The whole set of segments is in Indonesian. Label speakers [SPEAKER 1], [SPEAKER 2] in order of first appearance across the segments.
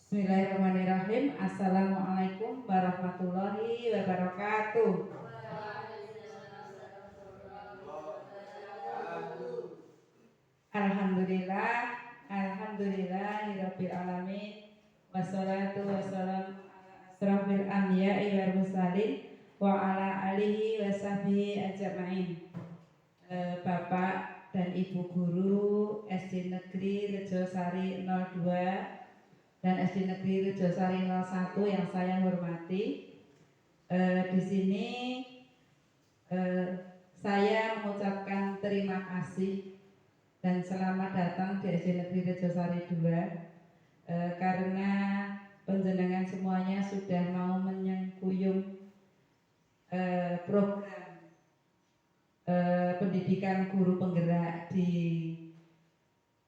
[SPEAKER 1] Bismillahirrahmanirrahim. Assalamualaikum warahmatullahi wabarakatuh. Alhamdulillah, alhamdulillahirabbil alamin. Wassalatu wassalamu ala asrofil anbiya'i wal mursalin wa ala alihi wa sahbihi ajma'in. Bapak dan Ibu guru SD Negeri Rejosari 02 dan SD Negeri Rejosari 01 yang saya hormati. Di sini saya mengucapkan terima kasih dan selamat datang di SD Negeri Rejosari 2 karena panjenengan semuanya sudah mau menyengkuyung program pendidikan guru penggerak di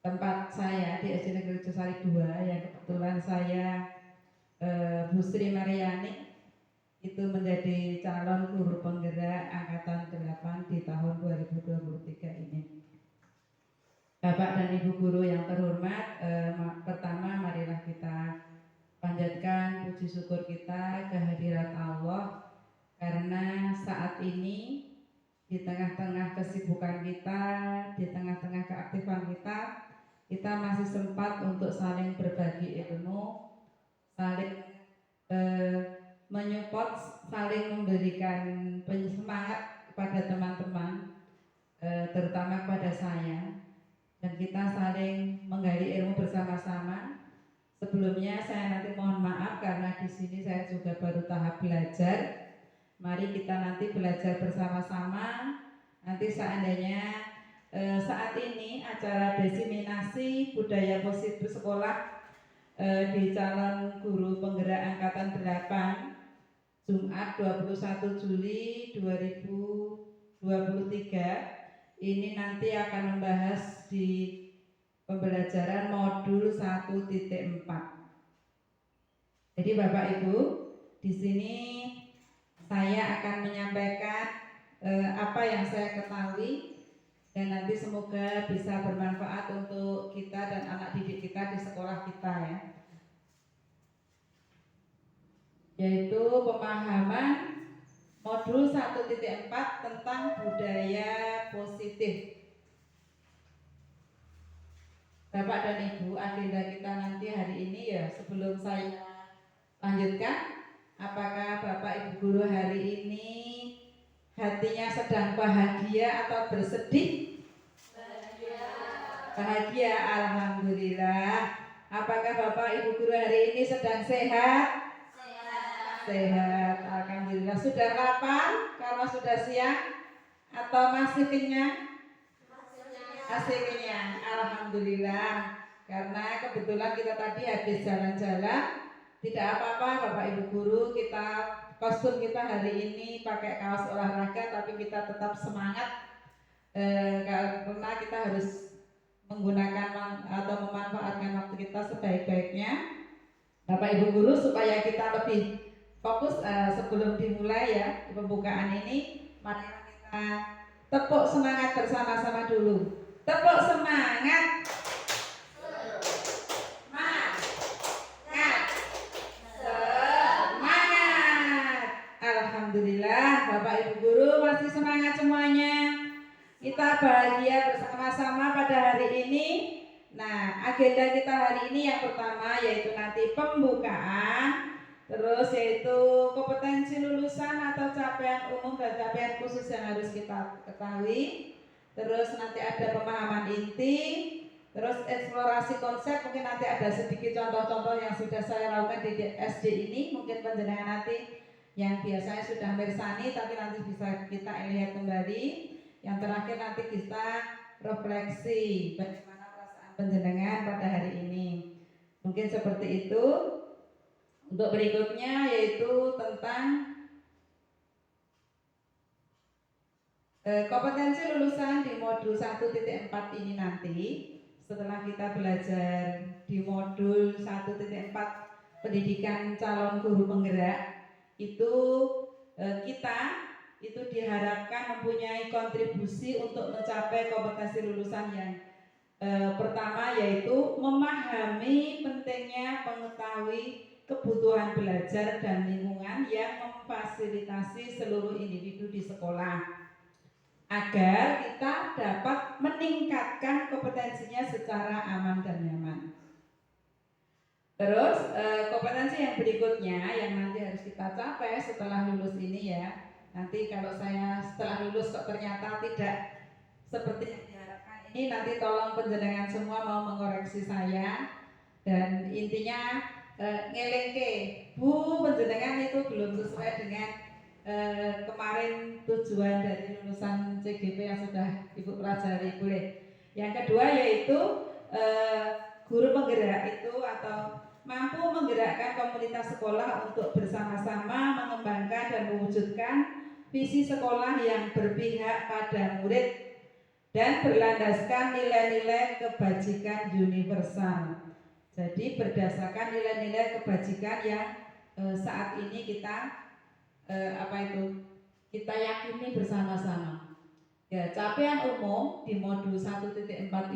[SPEAKER 1] tempat saya di SD Negeri Rejosari 2 yang kebetulan saya Bu Sri Mariani itu menjadi calon guru penggerak angkatan 8 di tahun 2023 ini. Bapak dan Ibu guru yang terhormat, pertama marilah kita panjatkan puji syukur kita kehadirat Allah karena saat ini di tengah-tengah kesibukan kita, di tengah-tengah keaktifan kita masih sempat untuk saling berbagi ilmu, saling menyupport, saling memberikan penyemangat kepada teman-teman, terutama kepada saya, dan kita saling menggali ilmu bersama-sama. Sebelumnya saya nanti mohon maaf karena di sini saya juga baru tahap belajar. Mari kita nanti belajar bersama-sama. Nanti seandainya saat ini acara diseminasi budaya positif sekolah di calon guru penggerak angkatan 8 Jumat 21 Juli 2023 ini nanti akan membahas di pembelajaran modul 1.4. Jadi Bapak Ibu, di sini saya akan menyampaikan apa yang saya ketahui dan nanti semoga bisa bermanfaat untuk kita dan anak didik kita di sekolah kita ya. Yaitu pemahaman modul 1.4 tentang budaya positif. Bapak dan Ibu, agenda kita nanti hari ini ya, sebelum saya lanjutkan, apakah Bapak Ibu guru hari ini hatinya sedang bahagia atau bersedih? Bahagia, alhamdulillah. Apakah Bapak Ibu guru hari ini sedang sehat? Sehat, alhamdulillah. Sudah lapar karena sudah siang atau masih kenyang? Masih kenyang, alhamdulillah. Karena kebetulan kita tadi habis jalan-jalan. Tidak apa-apa Bapak Ibu guru, kostum kita hari ini pakai kaos olahraga, tapi kita tetap semangat karena kita harus menggunakan atau memanfaatkan waktu kita sebaik-baiknya Bapak Ibu guru, supaya kita lebih fokus. Sebelum dimulai ya di pembukaan ini, mari kita tepuk semangat bersama-sama dulu. Tepuk semangat. Alhamdulillah, Bapak Ibu guru masih semangat semuanya. Kita bahagia bersama-sama pada hari ini. Nah, agenda kita hari ini yang pertama yaitu nanti pembukaan, terus yaitu kompetensi lulusan atau capaian umum dan capaian khusus yang harus kita ketahui. Terus nanti ada pemahaman inti, terus eksplorasi konsep, mungkin nanti ada sedikit contoh-contoh yang sudah saya lakukan di SD ini, mungkin penjenengan nanti yang biasanya sudah mersani tapi nanti bisa kita lihat kembali. Yang terakhir nanti kita refleksi bagaimana perasaan penjenengan pada hari ini. Mungkin seperti itu. Untuk berikutnya yaitu tentang kompetensi lulusan di modul 1.4 ini nanti. Setelah kita belajar di modul 1.4 pendidikan calon guru penggerak, itu kita diharapkan mempunyai kontribusi untuk mencapai kompetensi lulusan yang Pertama yaitu memahami pentingnya mengetahui kebutuhan belajar dan lingkungan yang memfasilitasi seluruh individu di sekolah agar kita dapat meningkatkan kompetensinya secara aman dan nyaman. Terus kompetensi yang berikutnya yang nanti harus kita capai setelah lulus ini ya. Nanti kalau saya setelah lulus kok ternyata tidak seperti yang diharapkan ini, nanti tolong penjenengan semua mau mengoreksi saya. Dan intinya ngelengke Bu penjenengan itu belum sesuai dengan kemarin tujuan dari lulusan CGP yang sudah Ibu pelajari boleh. Yang kedua yaitu guru penggerak itu atau mampu menggerakkan komunitas sekolah untuk bersama-sama mengembangkan dan mewujudkan visi sekolah yang berpihak pada murid dan berlandaskan nilai-nilai kebajikan universal. Jadi berdasarkan nilai-nilai kebajikan yang saat ini kita kita yakini bersama-sama. Ya, capaian umum di modul 1.4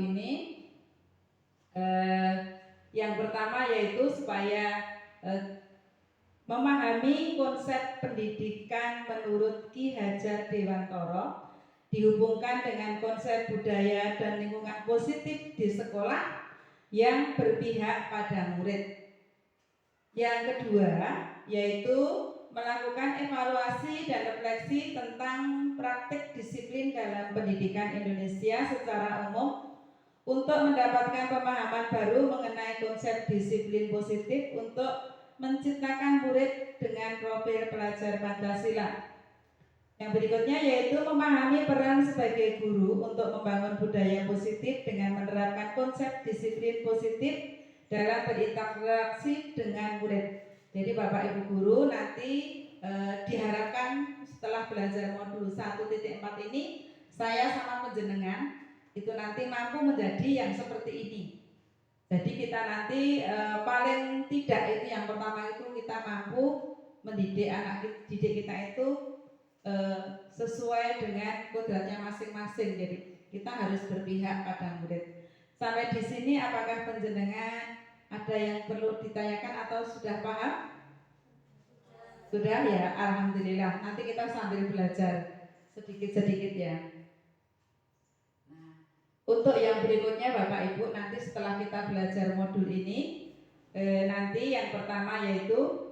[SPEAKER 1] ini yang pertama yaitu supaya memahami konsep pendidikan menurut Ki Hajar Dewantara dihubungkan dengan konsep budaya dan lingkungan positif di sekolah yang berpihak pada murid. Yang kedua yaitu melakukan evaluasi dan refleksi tentang praktik disiplin dalam pendidikan Indonesia secara umum untuk mendapatkan pemahaman baru mengenai konsep disiplin positif untuk menciptakan murid dengan profil pelajar Pancasila. Yang berikutnya yaitu memahami peran sebagai guru untuk membangun budaya positif dengan menerapkan konsep disiplin positif dalam berinteraksi dengan murid. Jadi Bapak Ibu guru nanti diharapkan setelah belajar modul 1.4 ini saya sama penjenengan itu nanti mampu menjadi yang seperti ini. Jadi kita nanti paling tidak itu yang pertama itu kita mampu mendidik anak didik kita itu sesuai dengan kodratnya masing-masing. Jadi kita harus berpihak pada murid. Sampai di sini apakah penjenengan ada yang perlu ditanyakan atau sudah paham? Sudah ya, alhamdulillah. Nanti kita sambil belajar sedikit-sedikit ya. Untuk yang berikutnya Bapak Ibu nanti setelah kita belajar modul ini nanti yang pertama yaitu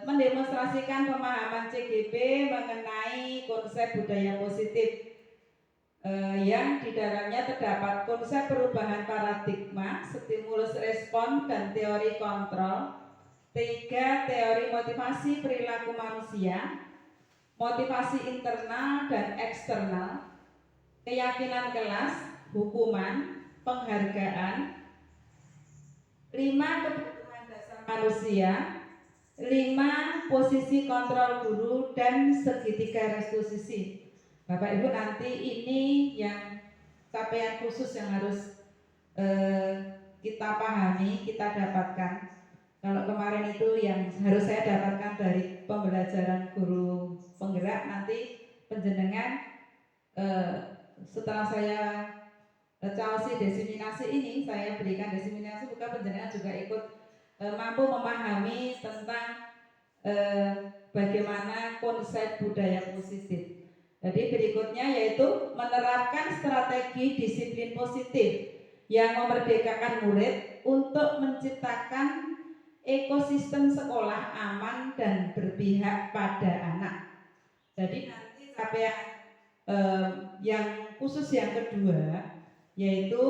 [SPEAKER 1] mendemonstrasikan pemahaman CGP mengenai konsep budaya positif yang di dalamnya terdapat konsep perubahan paradigma, stimulus respon dan teori kontrol. 3. Teori motivasi perilaku manusia, motivasi internal dan eksternal, keyakinan kelas, hukuman, penghargaan. 5. Kebutuhan dasar manusia. 5. Posisi kontrol guru dan segitiga restitusi. Bapak Ibu nanti ini yang capaian khusus yang harus kita pahami, kita dapatkan. Kalau kemarin itu yang harus saya dapatkan dari pembelajaran guru penggerak, nanti penjenengan setelah saya caosi desiminasi ini, saya berikan desiminasi, bukan penjenengan juga ikut mampu memahami tentang bagaimana konsep budaya positif. Jadi berikutnya yaitu menerapkan strategi disiplin positif yang memerdekakan murid untuk menciptakan ekosistem sekolah aman dan berpihak pada anak. Jadi nanti capaian yang khusus yang kedua yaitu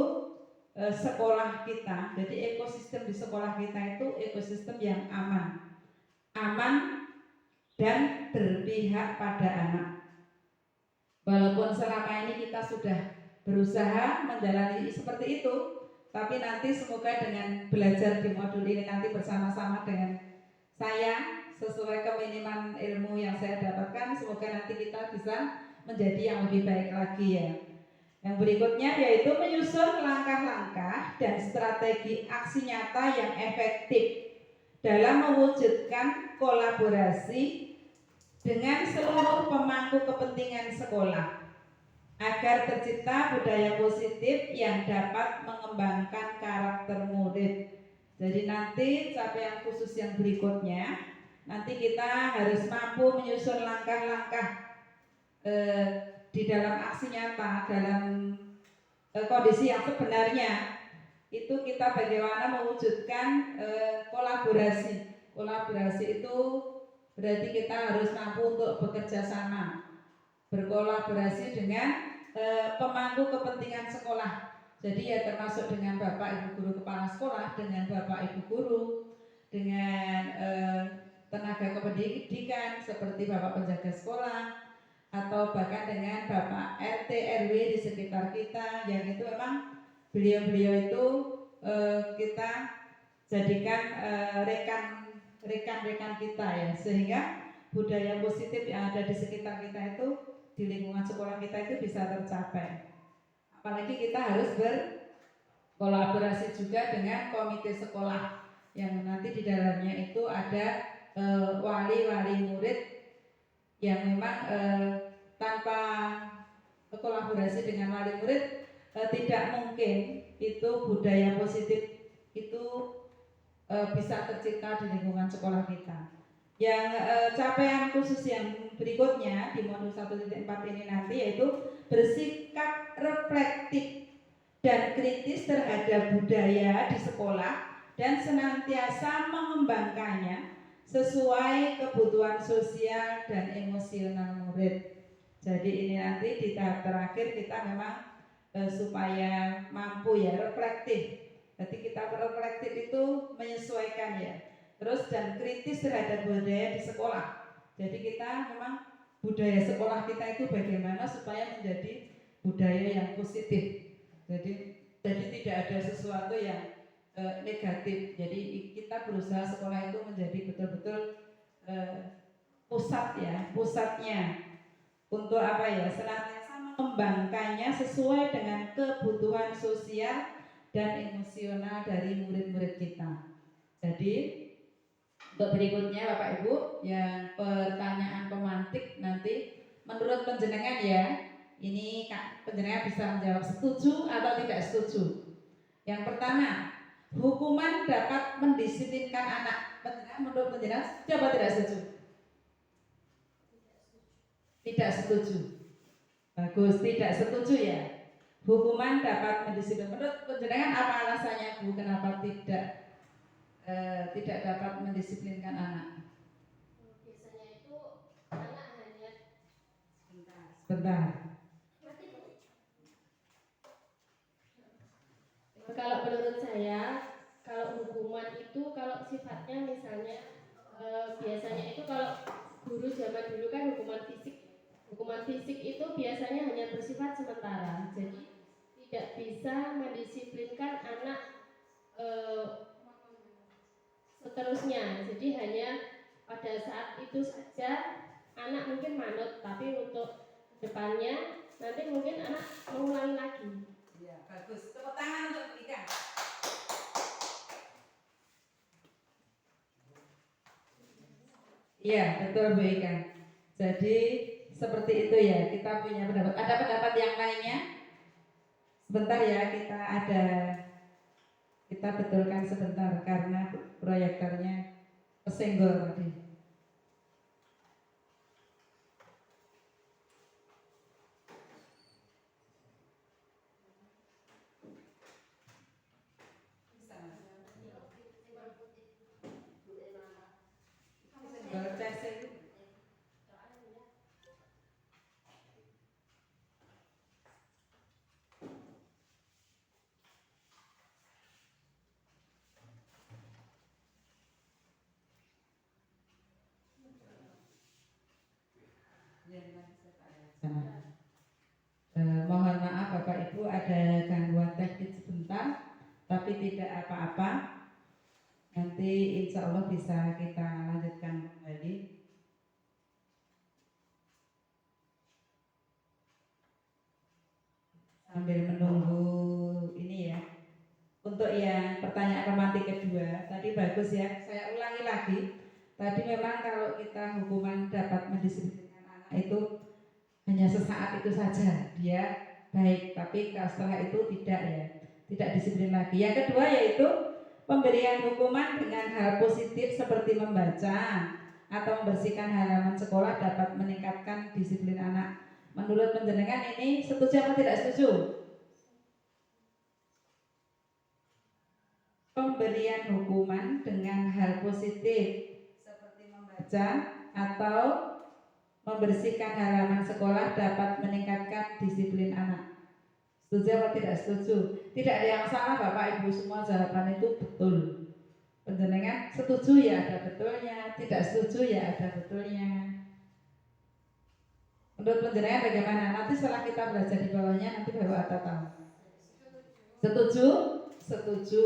[SPEAKER 1] sekolah kita. Jadi ekosistem di sekolah kita itu ekosistem yang aman dan berpihak pada anak. Walaupun selama ini kita sudah berusaha menjalani seperti itu, tapi nanti semoga dengan belajar di modul ini nanti bersama-sama dengan saya sesuai keminiman ilmu yang saya dapatkan, semoga nanti kita bisa menjadi yang lebih baik lagi ya. Yang berikutnya yaitu menyusun langkah-langkah dan strategi aksi nyata yang efektif dalam mewujudkan kolaborasi dengan seluruh pemangku kepentingan sekolah. agar tercipta budaya positif yang dapat mengembangkan karakter murid. Jadi nanti capaian khusus yang berikutnya, nanti kita harus mampu menyusun langkah-langkah di dalam aksi nyata, dalam kondisi yang sebenarnya. Itu kita bagaimana mewujudkan kolaborasi itu berarti kita harus mampu untuk bekerja sama, berkolaborasi dengan pemangku kepentingan sekolah. Jadi ya termasuk dengan Bapak Ibu Guru Kepala Sekolah, dengan Bapak Ibu Guru, dengan tenaga kependidikan seperti Bapak Penjaga Sekolah, atau bahkan dengan Bapak RT RW di sekitar kita, yang itu memang beliau-beliau itu kita jadikan rekan-rekan kita ya, sehingga budaya positif yang ada di sekitar kita itu, di lingkungan sekolah kita itu bisa tercapai. Apalagi kita harus berkolaborasi juga dengan komite sekolah yang nanti di dalamnya itu ada wali-wali murid yang memang tanpa kolaborasi dengan wali murid tidak mungkin itu budaya positif itu bisa tercipta di lingkungan sekolah kita. Yang capaian khusus yang berikutnya di modul 1.4 ini nanti yaitu bersikap reflektif dan kritis terhadap budaya di sekolah dan senantiasa mengembangkannya sesuai kebutuhan sosial dan emosional murid. Jadi ini nanti di tahap terakhir kita memang supaya mampu ya reflektif. Jadi kita reflektif itu menyesuaikan ya. Terus dan kritis terhadap budaya di sekolah. Jadi kita memang budaya sekolah kita itu bagaimana supaya menjadi budaya yang positif. Jadi tidak ada sesuatu yang negatif. Jadi kita berusaha sekolah itu menjadi betul-betul pusatnya untuk apa ya, senantiasa mengembangkannya sesuai dengan kebutuhan sosial dan emosional dari murid-murid kita. Jadi untuk berikutnya Bapak Ibu, yang pertanyaan pemantik nanti menurut penjenengan ya, ini penjenengan bisa menjawab setuju atau tidak setuju. Yang pertama, hukuman dapat mendisiplinkan anak. Menurut penjenengan coba tidak setuju? Tidak setuju. Bagus, tidak setuju ya. Hukuman dapat mendisiplinkan. Menurut penjenengan apa alasannya Bu? Kenapa tidak dapat mendisiplinkan anak?
[SPEAKER 2] Biasanya itu anak hanya
[SPEAKER 1] sebentar.
[SPEAKER 2] Kalau menurut saya, kalau hukuman itu kalau sifatnya misalnya biasanya itu kalau guru zaman dulu kan hukuman fisik itu biasanya hanya bersifat sementara, jadi tidak bisa mendisiplinkan anak seterusnya. Jadi hanya pada saat itu saja anak mungkin manut, tapi untuk depannya nanti mungkin anak mengulangi lagi.
[SPEAKER 1] Ya, bagus. Tepuk tangan untuk berikan. Iya, betul Bu Ika. Jadi seperti itu ya, kita punya pendapat. Ada pendapat yang lainnya? Sebentar ya, kita betulkan sebentar karena proyektornya kesenggol tadi. Mohon maaf Bapak Ibu, ada gangguan teknis sebentar, tapi tidak apa-apa. Nanti insya Allah bisa kita lanjutkan kembali. Sambil menunggu ini ya. Untuk yang pertanyaan romantik kedua, tadi bagus ya. Saya ulangi lagi. Tadi memang kalau kita hukuman dapat mendisiplinkan anak itu hanya sesaat itu saja dia baik, tapi setelah itu tidak ya, tidak disiplin lagi. Yang kedua yaitu pemberian hukuman dengan hal positif seperti membaca atau membersihkan halaman sekolah dapat meningkatkan disiplin anak. Menurut panjenengan ini setuju atau tidak setuju? Pemberian hukuman dengan hal positif seperti membaca atau membersihkan halaman sekolah dapat meningkatkan disiplin anak. Setuju atau tidak setuju? Tidak ada yang salah Bapak Ibu, semua jawaban itu betul. Panjenengan setuju ya ada betulnya, tidak setuju ya ada betulnya. Menurut panjenengan bagaimana? Nanti setelah kita belajar di bawahnya nanti baru ada tahu. Setuju? Setuju.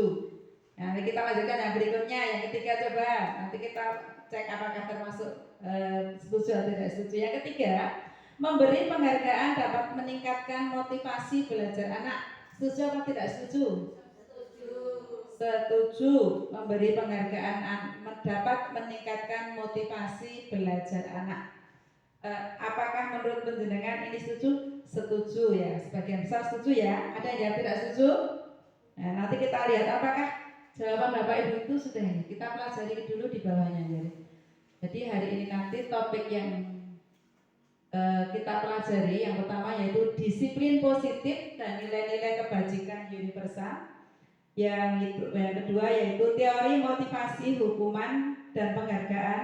[SPEAKER 1] Nah, kita lanjutkan yang berikutnya, yang ketiga coba. Nanti kita cek apakah termasuk setuju atau tidak setuju. Yang ketiga, memberi penghargaan dapat meningkatkan motivasi belajar anak. Setuju atau tidak setuju? Setuju. Memberi penghargaan dapat meningkatkan motivasi belajar anak. Apakah menurut panjenengan ini setuju? Setuju ya, sebagian besar setuju ya. Ada yang tidak setuju? Nah, nanti kita lihat apakah jawaban Bapak Ibu itu sudah ini. Kita pelajari dulu di bawahnya ya. Jadi hari ini nanti topik yang kita pelajari yang pertama yaitu disiplin positif dan nilai-nilai kebajikan universal. Yang kedua yaitu teori motivasi, hukuman dan penghargaan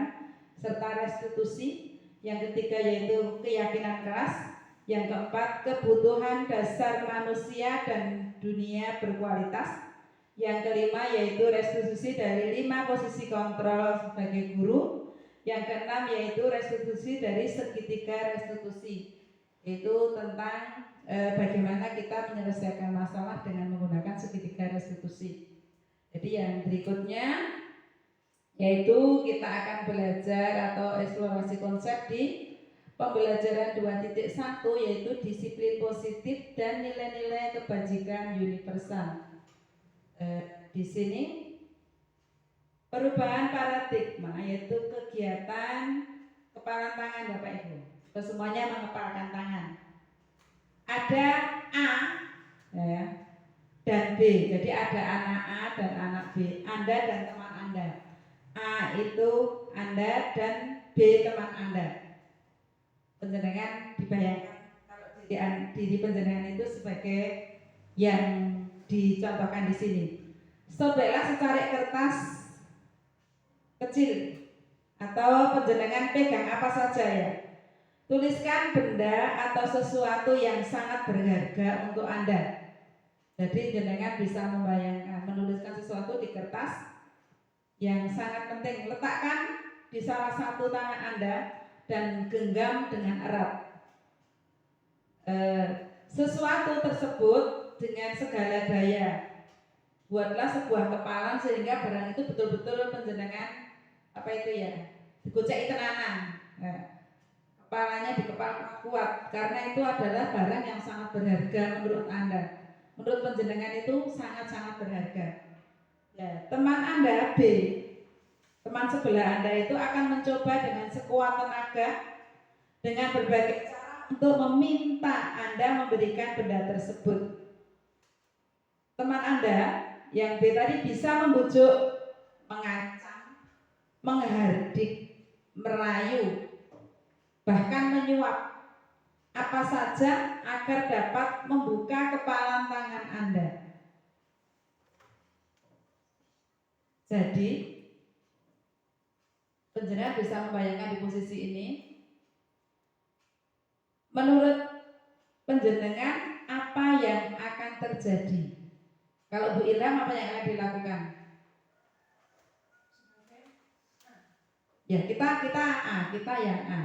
[SPEAKER 1] serta restitusi. Yang ketiga yaitu keyakinan keras. Yang keempat kebutuhan dasar manusia dan dunia berkualitas. Yang kelima yaitu restitusi dari 5 posisi kontrol sebagai guru. Yang keenam yaitu restitusi dari segitiga restitusi, yaitu tentang bagaimana kita menyelesaikan masalah dengan menggunakan segitiga restitusi. Jadi yang berikutnya yaitu kita akan belajar atau eksplorasi konsep di pembelajaran 2.1 yaitu disiplin positif dan nilai-nilai kebajikan universal. Di sini perubahan paradigma yaitu kegiatan kepalan tangan Bapak Ibu. Semuanya mengepalkan tangan. Ada A ya, dan B. Jadi ada anak A dan anak B. Anda dan teman Anda. A itu Anda dan B teman Anda. Panjenengan dibayangkan kalau diri panjenengan itu sebagai yang dicontohkan di sini. Sobeklah secari kertas kecil atau panjenengan pegang apa saja ya. Tuliskan benda atau sesuatu yang sangat berharga untuk Anda. Jadi jenengan bisa membayangkan menuliskan sesuatu di kertas yang sangat penting. Letakkan di salah satu tangan Anda dan genggam dengan erat. Sesuatu tersebut dengan segala daya. Buatlah sebuah kepalan sehingga barang itu betul-betul panjenengan apa itu ya, dikucai tenanan. Kepalanya dikepal kuat karena itu adalah barang yang sangat berharga menurut Anda. Menurut panjenengan itu sangat-sangat berharga. Ya, teman Anda B, teman sebelah Anda itu akan mencoba dengan sekuat tenaga dengan berbagai cara untuk meminta Anda memberikan benda tersebut. Teman Anda yang B tadi bisa membujuk, mengancam, menghardik, merayu, bahkan menyuap apa saja agar dapat membuka kepalan tangan Anda. Jadi panjenengan bisa membayangkan di posisi ini. Menurut panjenengan apa yang akan terjadi? Kalau Bu Ilham apa yang akan dilakukan? Ya kita yang A.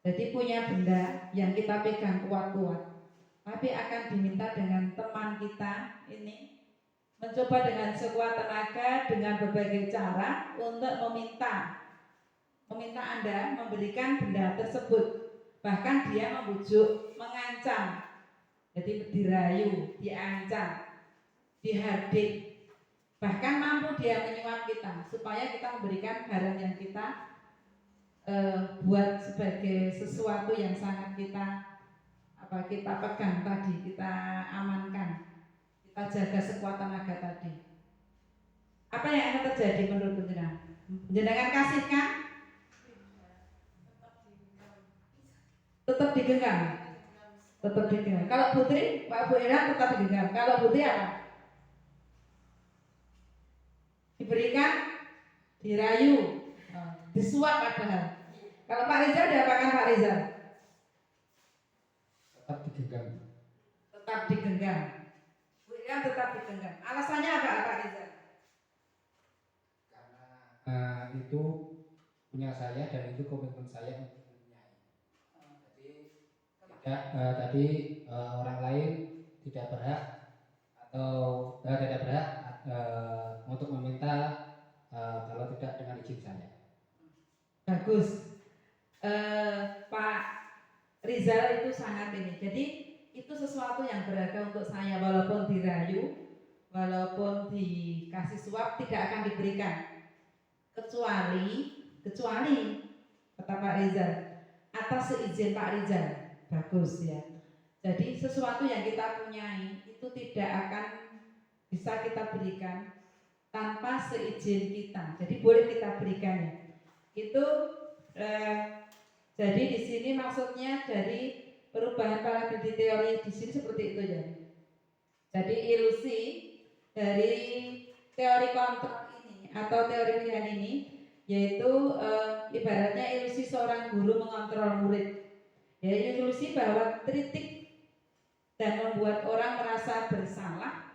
[SPEAKER 1] Jadi punya benda yang kita pegang kuat-kuat, tapi akan diminta dengan teman kita ini mencoba dengan sekuat tenaga dengan berbagai cara untuk meminta Anda memberikan benda tersebut. Bahkan dia membujuk, mengancam. Jadi dirayu, diancam, dihardik. Bahkan mampu dia menyuap kita supaya kita memberikan barang yang kita buat sebagai sesuatu yang sangat kita pegang tadi, kita amankan, kita jaga sekuat tenaga tadi. Apa yang akan terjadi menurut jenengan? Jenengan kasihkan tetap digenggam. Tetap digenggam. Kalau Putri, Pak Bu Ira tetap digenggam. Kalau Putri apa? Diberikan, dirayu, disuap padahal. Kalau Pak Rizal diapakan Pak Rizal?
[SPEAKER 3] Tetap digenggam.
[SPEAKER 1] Tetap digenggam. Bu Ira tetap digenggam. Alasannya apa Pak Rizal?
[SPEAKER 3] Karena itu punya saya dan itu komitmen saya untuk mempunyai. Tadi orang lain tidak berhak untuk meminta kalau tidak dengan izin saya.
[SPEAKER 1] Bagus. Pak Rizal itu sangat ini. Jadi itu sesuatu yang berharga untuk saya, walaupun dirayu, walaupun dikasih suap tidak akan diberikan. Kecuali kata Pak Rizal atas seizin Pak Rizal. Bagus ya. Jadi sesuatu yang kita punyai itu tidak akan bisa kita berikan tanpa seizin kita. Jadi boleh kita berikan ya. Itu jadi di sini maksudnya dari perubahan paradigma teori di sini seperti itu ya. Jadi ilusi dari teori kontrol ini atau teori pilihan ini yaitu ibaratnya ilusi seorang guru mengontrol murid. Yaitu ilusi bahwa kritik dan membuat orang merasa bersalah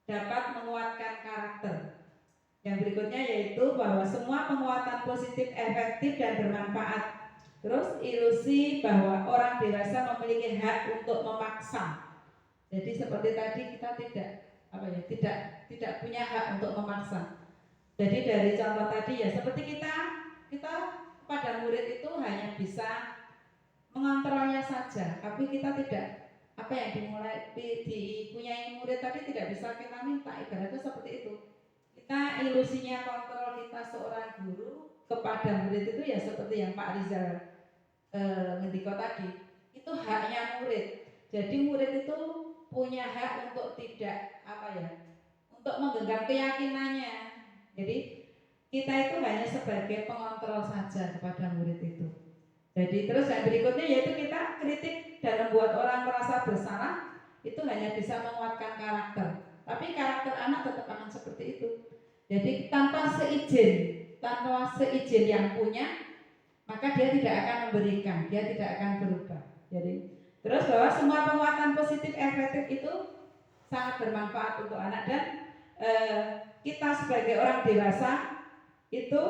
[SPEAKER 1] dapat menguatkan karakter. Yang berikutnya yaitu bahwa semua penguatan positif efektif dan bermanfaat. Terus ilusi bahwa orang dewasa memiliki hak untuk memaksa. Jadi seperti tadi kita tidak punya hak untuk memaksa. Jadi dari contoh tadi ya seperti kita pada murid itu hanya bisa mengontrolnya saja, tapi kita tidak dipunyai murid tadi tidak bisa kita minta, ibaratnya seperti itu. Kita ilusinya kontrol kita seorang guru kepada murid itu ya seperti yang Pak Rizal ngendika tadi, itu haknya murid. Jadi murid itu punya hak untuk untuk menggenggam keyakinannya. Jadi kita itu hanya sebagai pengontrol saja kepada murid itu. Jadi terus yang berikutnya yaitu kita kritik dan membuat orang merasa bersalah itu hanya bisa menguatkan karakter. Tapi karakter anak tetap akan seperti itu. Jadi tanpa seizin yang punya, maka dia tidak akan memberikan, dia tidak akan berubah. Jadi terus bahwa semua penguatan positif efektif itu sangat bermanfaat untuk anak dan kita sebagai orang dewasa itu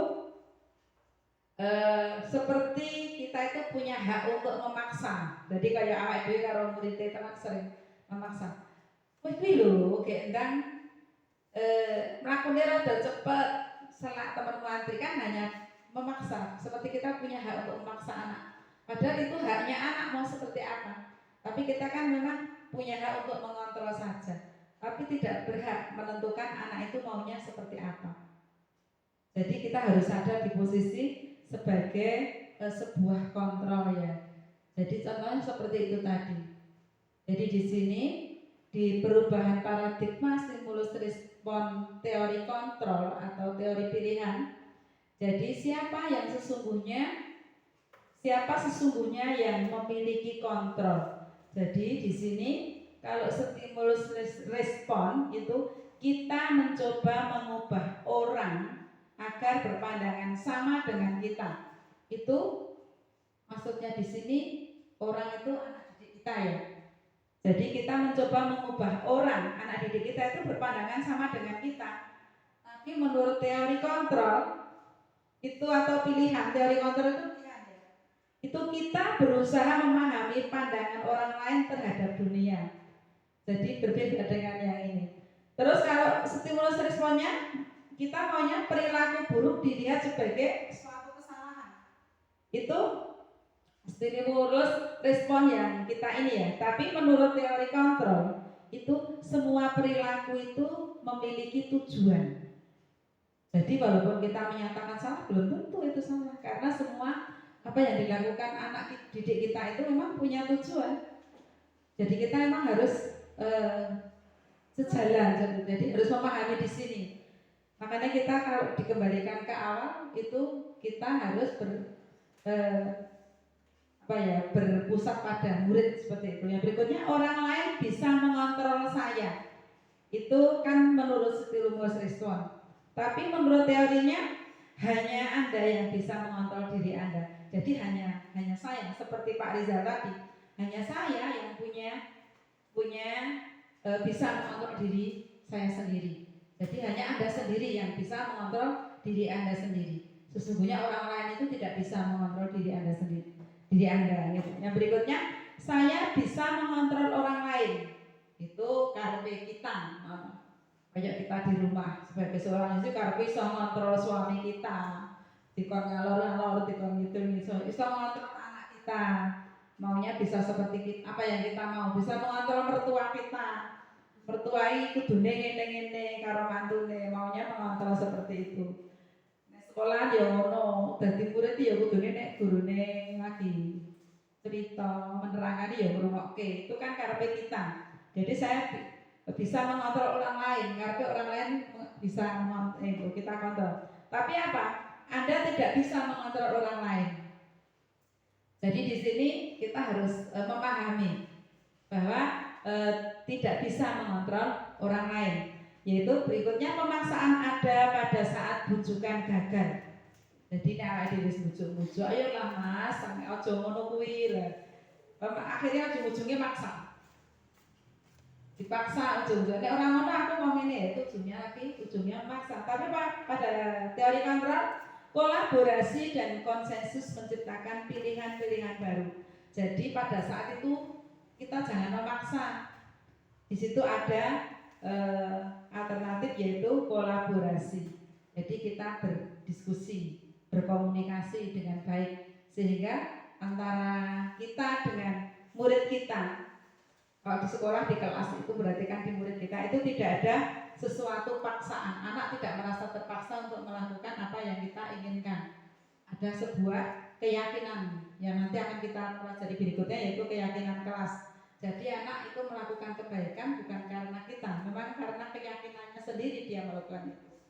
[SPEAKER 1] seperti kita itu punya hak untuk memaksa. Jadi kayak awak dhewe karo murid teman sering memaksa. Wis kuwi lho, oke endang mlakune rada cepet, selak teman antri kan hanya memaksa. Seperti kita punya hak untuk memaksa anak. Padahal itu haknya anak mau seperti apa. Tapi kita kan memang punya hak untuk mengontrol saja. Tapi tidak berhak menentukan anak itu maunya seperti apa. Jadi kita harus ada di posisi sebagai sebuah kontrol ya. Jadi contohnya seperti itu tadi. Jadi di sini di perubahan paradigma stimulus respon teori kontrol atau teori pilihan. Jadi siapa sesungguhnya yang memiliki kontrol. Jadi di sini kalau stimulus respon itu kita mencoba mengubah orang agar berpandangan sama dengan kita. Itu maksudnya di sini orang itu anak didik kita ya. Jadi kita mencoba mengubah orang anak didik kita itu berpandangan sama dengan kita. Tapi menurut teori kontrol itu atau pilihan, teori kontrol itu pilihan ya. Itu kita berusaha memahami pandangan orang lain terhadap dunia. Jadi berbeda dengan yang ini. Terus kalau stimulus responnya kita maunya perilaku buruk dilihat sebagai suatu kesalahan. Itu stimulus respon yang kita ini ya. Tapi menurut teori kontrol itu semua perilaku itu memiliki tujuan. Jadi walaupun kita menyatakan salah, belum tentu itu salah, karena semua apa yang dilakukan anak didik kita itu memang punya tujuan. Jadi kita memang harus sejalan, jadi harus memahami di sini. Makanya kita kalau dikembalikan ke awal itu kita harus berpusat pada murid seperti itu. Yang berikutnya, orang lain bisa mengontrol saya. Itu kan menurut stimulus respon. Tapi menurut teorinya hanya Anda yang bisa mengontrol diri Anda. Jadi hanya saya, seperti Pak Rizal tadi, hanya saya yang punya bisa mengontrol diri saya sendiri. Jadi hanya Anda sendiri yang bisa mengontrol diri Anda sendiri. Sesungguhnya orang lain itu tidak bisa mengontrol diri Anda sendiri. Diri Anda. Gitu. Yang berikutnya, saya bisa mengontrol orang lain. Itu karepe kita. Kayak kita di rumah sebagai seorang istri karepe iso mengontrol suami kita. Dikon ngalor-ngalor, dikon ngidul-ngidul, iso mengontrol anak kita. Maunya bisa seperti apa yang kita mau, bisa mengontrol mertua kita. Mertuai kudune ngene-ngene karo mantune, maunya mengontrol seperti itu. Sekolah ya ngono, dadi murid ya kudune nek gurune lagi cerita menerangkan ya ngrungokke. Itu kan karepe kita. Jadi saya bisa mengontrol orang lain, karepe orang lain bisa mengontrol kita kontrol. Tapi apa? Anda tidak bisa mengontrol orang lain. Jadi di sini kita harus memahami bahwa tidak bisa mengontrol orang lain. Yaitu berikutnya, pemaksaan ada pada saat bujukan gagal. Jadi nek awake dhewe bujuk-bujuk, ayolah Mas, sampe aja ngono kuwi lho. Akhirnya ujung-ujungnya maksa. Dipaksa ujung-ujungnya. Nek orang ngono aku mau ngene, ujungnya maksa. Tapi pada teori kontrol, kolaborasi dan konsensus menciptakan pilihan-pilihan baru. Jadi pada saat itu kita jangan memaksa. Di situ ada alternatif, yaitu kolaborasi. Jadi kita berdiskusi, berkomunikasi dengan baik, sehingga antara kita dengan murid kita, kalau di sekolah di kelas itu berarti kan di murid kita itu tidak ada sesuatu paksaan. Anak tidak merasa terpaksa untuk melakukan apa yang kita inginkan. Ada sebuah keyakinan yang nanti akan kita pelajari berikutnya, yaitu keyakinan kelas. Jadi anak itu melakukan kebaikan bukan karena kita, memang karena keyakinannya sendiri dia melakukan itu.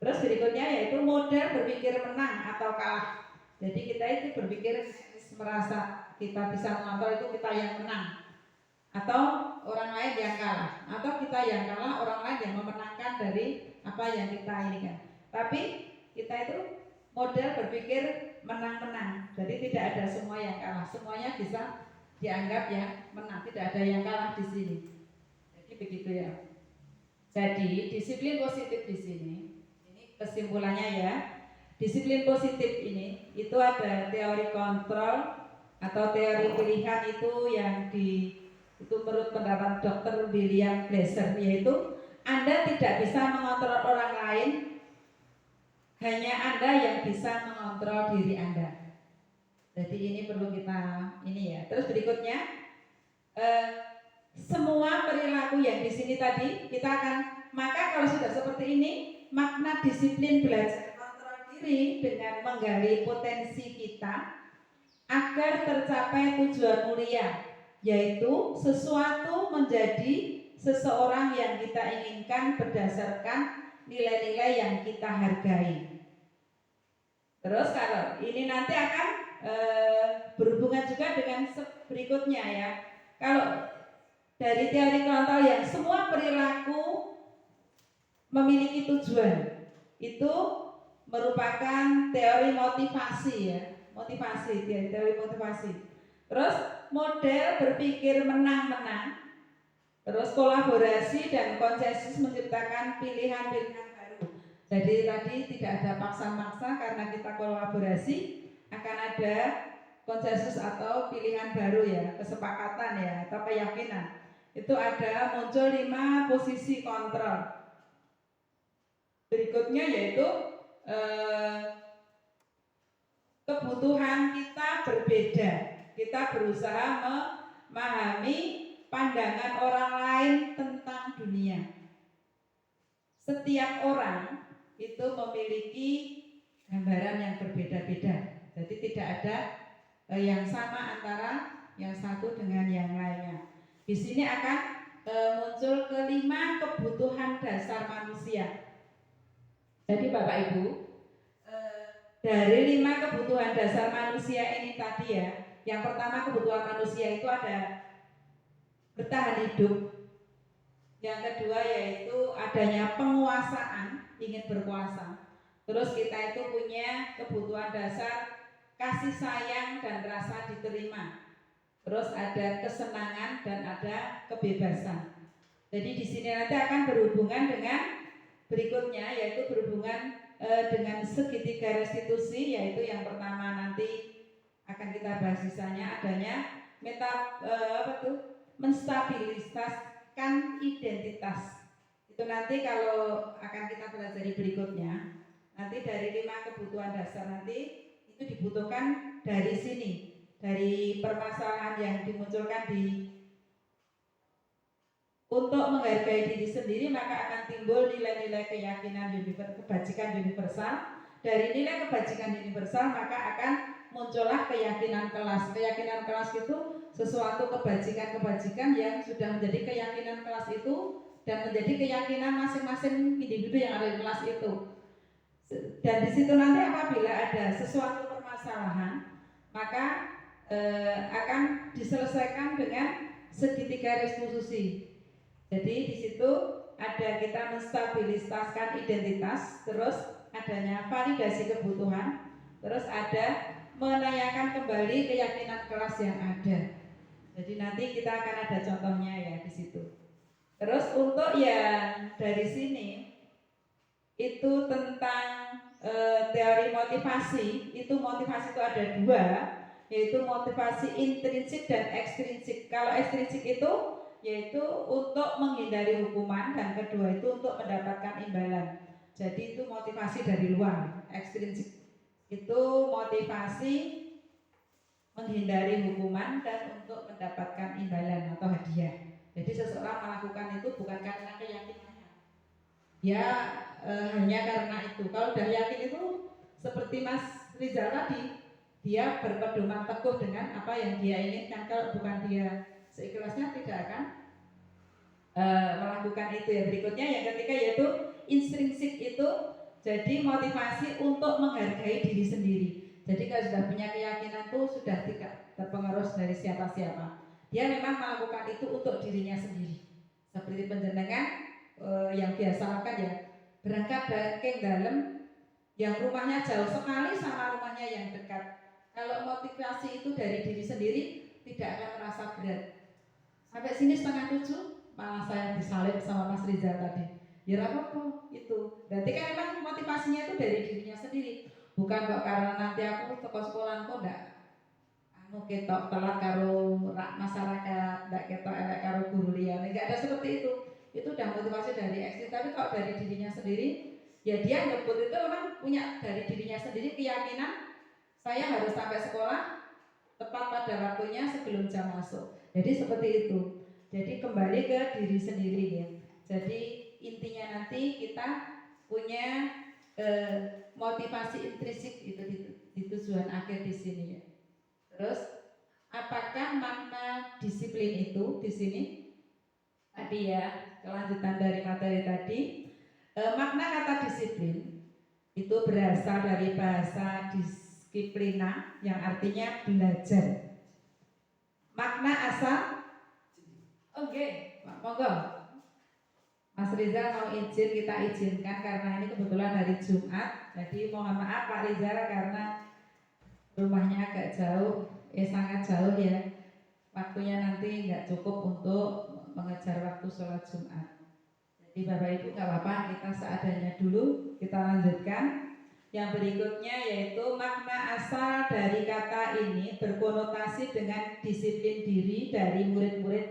[SPEAKER 1] Terus berikutnya yaitu model berpikir menang atau kalah. Jadi kita itu berpikir merasa kita bisa mengontrol, itu kita yang menang, atau orang lain yang kalah, atau kita yang kalah, orang lain yang memenangkan dari apa yang kita inginkan. Tapi kita itu model berpikir menang-menang. Jadi tidak ada semua yang kalah, semuanya bisa dianggap yang menang, tidak ada yang kalah di sini. Jadi begitu ya. Jadi disiplin positif di sini, ini kesimpulannya ya. Disiplin positif ini itu ada teori kontrol atau teori pilihan itu yang itu menurut pendapat Dr. William Glasser, yaitu Anda tidak bisa mengontrol orang lain, hanya Anda yang bisa mengontrol diri Anda. Jadi ini perlu kita ya. Terus berikutnya, semua perilaku yang di sini tadi kita akan, maka kalau sudah seperti ini, makna disiplin belajar kontrol diri dengan menggali potensi kita agar tercapai tujuan mulia, yaitu sesuatu menjadi seseorang yang kita inginkan berdasarkan nilai-nilai yang kita hargai. Terus kalau ini nanti akan berhubungan juga dengan berikutnya ya. Kalau dari teori kontrol yang semua perilaku memiliki tujuan, itu merupakan teori motivasi ya, teori motivasi. Terus model berpikir menang-menang, terus kolaborasi dan konsensus menciptakan pilihan-pilihan baru. Jadi tadi tidak ada paksa-maksa, karena kita kolaborasi akan ada konsensus atau pilihan baru ya, kesepakatan ya, atau keyakinan. Itu ada muncul 5 posisi kontrol. Berikutnya yaitu kebutuhan kita berbeda. Kita berusaha memahami pandangan orang lain tentang dunia. Setiap orang itu memiliki gambaran yang berbeda-beda. Jadi tidak ada yang sama antara yang satu dengan yang lainnya. Di sini akan muncul kelima kebutuhan dasar manusia. Jadi Bapak Ibu, dari 5 kebutuhan dasar manusia ini tadi ya, yang pertama kebutuhan manusia itu ada bertahan hidup. Yang kedua yaitu adanya penguasaan, ingin berkuasa. Terus kita itu punya kebutuhan dasar kasih sayang dan rasa diterima. Terus ada kesenangan dan ada kebebasan. Jadi di sini nanti akan berhubungan dengan berikutnya, yaitu berhubungan dengan segitiga restitusi, yaitu yang pertama nanti akan kita bahas sisanya adanya menstabilisaskan identitas. Itu nanti kalau akan kita pelajari berikutnya. Nanti dari 5 kebutuhan dasar nanti itu dibutuhkan dari sini, dari permasalahan yang dimunculkan untuk menghargai diri sendiri, maka akan timbul nilai-nilai keyakinan kebajikan universal. Dari nilai kebajikan universal maka akan muncullah keyakinan kelas. Keyakinan kelas itu sesuatu kebajikan-kebajikan yang sudah menjadi keyakinan kelas itu dan menjadi keyakinan masing-masing individu yang ada di kelas itu. Dan di situ nanti apabila ada sesuatu permasalahan, maka akan diselesaikan dengan segitiga restitusi. Jadi di situ ada kita menstabilisaskan identitas, terus adanya validasi kebutuhan, terus ada menanyakan kembali keyakinan kelas yang ada. Jadi nanti kita akan ada contohnya ya di situ. Terus untuk yang dari sini itu tentang teori motivasi. Itu motivasi itu ada 2, yaitu motivasi intrinsik dan ekstrinsik. Kalau ekstrinsik itu yaitu untuk menghindari hukuman, dan kedua itu untuk mendapatkan imbalan. Jadi itu motivasi dari luar. Ekstrinsik itu motivasi menghindari hukuman dan untuk mendapatkan imbalan atau hadiah. Jadi seseorang melakukan itu bukan karena keyakinannya, ya hanya karena itu. Kalau udah yakin itu seperti Mas Rizal tadi, dia berpedoman teguh dengan apa yang dia inginkan. Kalau bukan dia seikhlasnya tidak akan melakukan itu ya. Berikutnya yang ketiga yaitu intrinsik, itu jadi motivasi untuk menghargai diri sendiri. Jadi kalau sudah punya keyakinan itu sudah tidak terpengaruh dari siapa-siapa. Dia memang melakukan itu untuk dirinya sendiri. Seperti penjenengan yang biasa lakukan ya, berangkat dari dalam yang rumahnya jauh sekali sama rumahnya yang dekat. Kalau motivasi itu dari diri sendiri tidak akan merasa berat. Sampai sini 6:30 malah saya disalib sama Mas Rizal tadi. Ya apa-apa itu. Berarti kan memang motivasinya itu dari dirinya sendiri. Bukan kok karena nanti aku toko sekolah kok enggak ketok telat karo masyarakat, enggak ketok elek karo guru liyane. Enggak ada seperti itu. Itu udah motivasi dari ekstrim. Tapi kalau dari dirinya sendiri, ya dia ngebut itu memang punya dari dirinya sendiri keyakinan saya harus sampai sekolah tepat pada waktunya sebelum jam masuk. Jadi seperti itu. Jadi kembali ke diri sendiri ya. Jadi intinya nanti kita punya motivasi intrinsik itu di tujuan akhir di sini ya. Terus apakah makna disiplin itu di sini? Tadi ya, kelanjutan dari materi tadi. Makna kata disiplin itu berasal dari bahasa disiplina yang artinya belajar. Makna asal monggo. Mas Rizal mau izin, kita izinkan karena ini kebetulan hari Jumat. Jadi mohon maaf Pak Rizal karena rumahnya agak jauh, sangat jauh ya. Waktunya nanti nggak cukup untuk mengejar waktu sholat Jumat. Jadi Bapak Ibu nggak apa-apa, kita seadanya dulu, kita lanjutkan. Yang berikutnya yaitu makna asal dari kata ini berkonotasi dengan disiplin diri dari murid-murid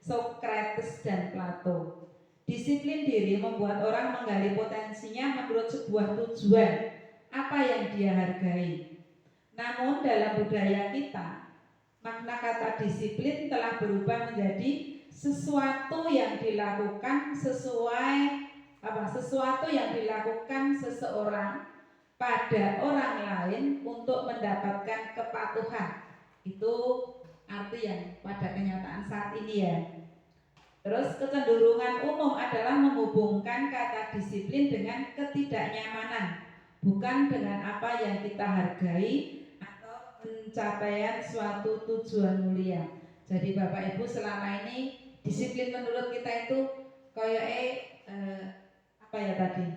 [SPEAKER 1] Socrates dan Plato. Disiplin diri membuat orang menggali potensinya menurut sebuah tujuan apa yang dia hargai. Namun dalam budaya kita, makna kata disiplin telah berubah menjadi sesuatu yang dilakukan sesuai sesuatu yang dilakukan seseorang pada orang lain untuk mendapatkan kepatuhan. Itu arti yang pada kenyataan saat ini ya. Terus kecenderungan umum adalah menghubungkan kata disiplin dengan ketidaknyamanan, bukan dengan apa yang kita hargai atau pencapaian suatu tujuan mulia. Jadi Bapak Ibu, selama ini disiplin menurut kita itu kayak apa ya tadi?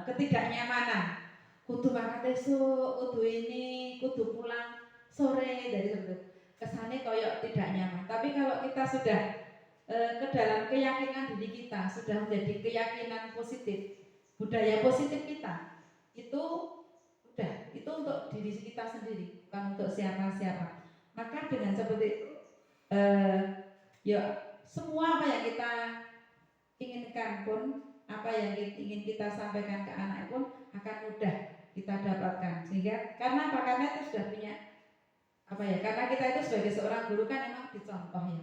[SPEAKER 1] Ketidaknyamanan. Kudu makan esuk, kudu ini, kudu pulang sore, dari seperti itu. Kesannya kayak tidak nyaman. Tapi kalau kita sudah ke dalam keyakinan diri kita, sudah menjadi keyakinan positif, budaya positif kita, itu udah, itu untuk diri kita sendiri, bukan untuk siapa-siapa. Maka dengan seperti itu, ya semua apa yang kita inginkan pun, apa yang ingin kita sampaikan ke anak pun akan mudah kita dapatkan. Sehingga karena apa? Karena itu sudah punya apa ya? Karena kita itu sebagai seorang guru kan emang dicontoh ya.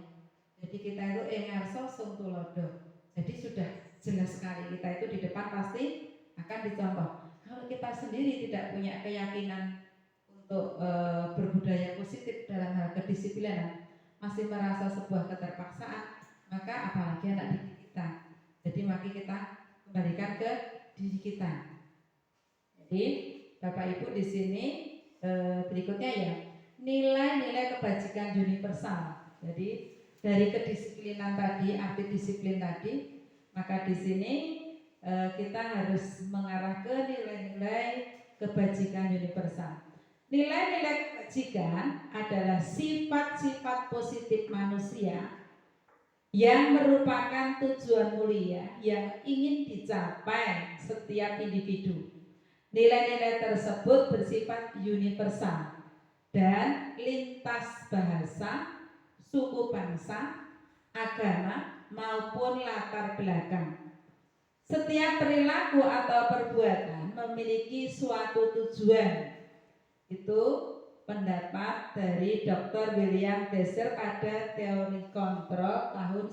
[SPEAKER 1] Jadi kita itu engarso sung tulodo. Jadi sudah jelas sekali kita itu di depan pasti akan dicontoh. Kalau kita sendiri tidak punya keyakinan untuk berbudaya positif dalam hal kedisiplinan, masih merasa sebuah keterpaksaan, maka apalagi anak didik kita. Jadi mari kita kembalikan ke diri kita. Jadi Bapak Ibu di sini berikutnya ya, nilai-nilai kebajikan universal. Jadi dari kedisiplinan tadi, arti disiplin tadi, maka di sini kita harus mengarah ke nilai-nilai kebajikan universal. Nilai-nilai kebajikan adalah sifat-sifat positif manusia yang merupakan tujuan mulia yang ingin dicapai setiap individu. Nilai-nilai tersebut bersifat universal dan lintas bahasa, suku bangsa, agama, maupun latar belakang. Setiap perilaku atau perbuatan memiliki suatu tujuan. Itu pendapat dari Dr. William Dassel pada teori kontrol tahun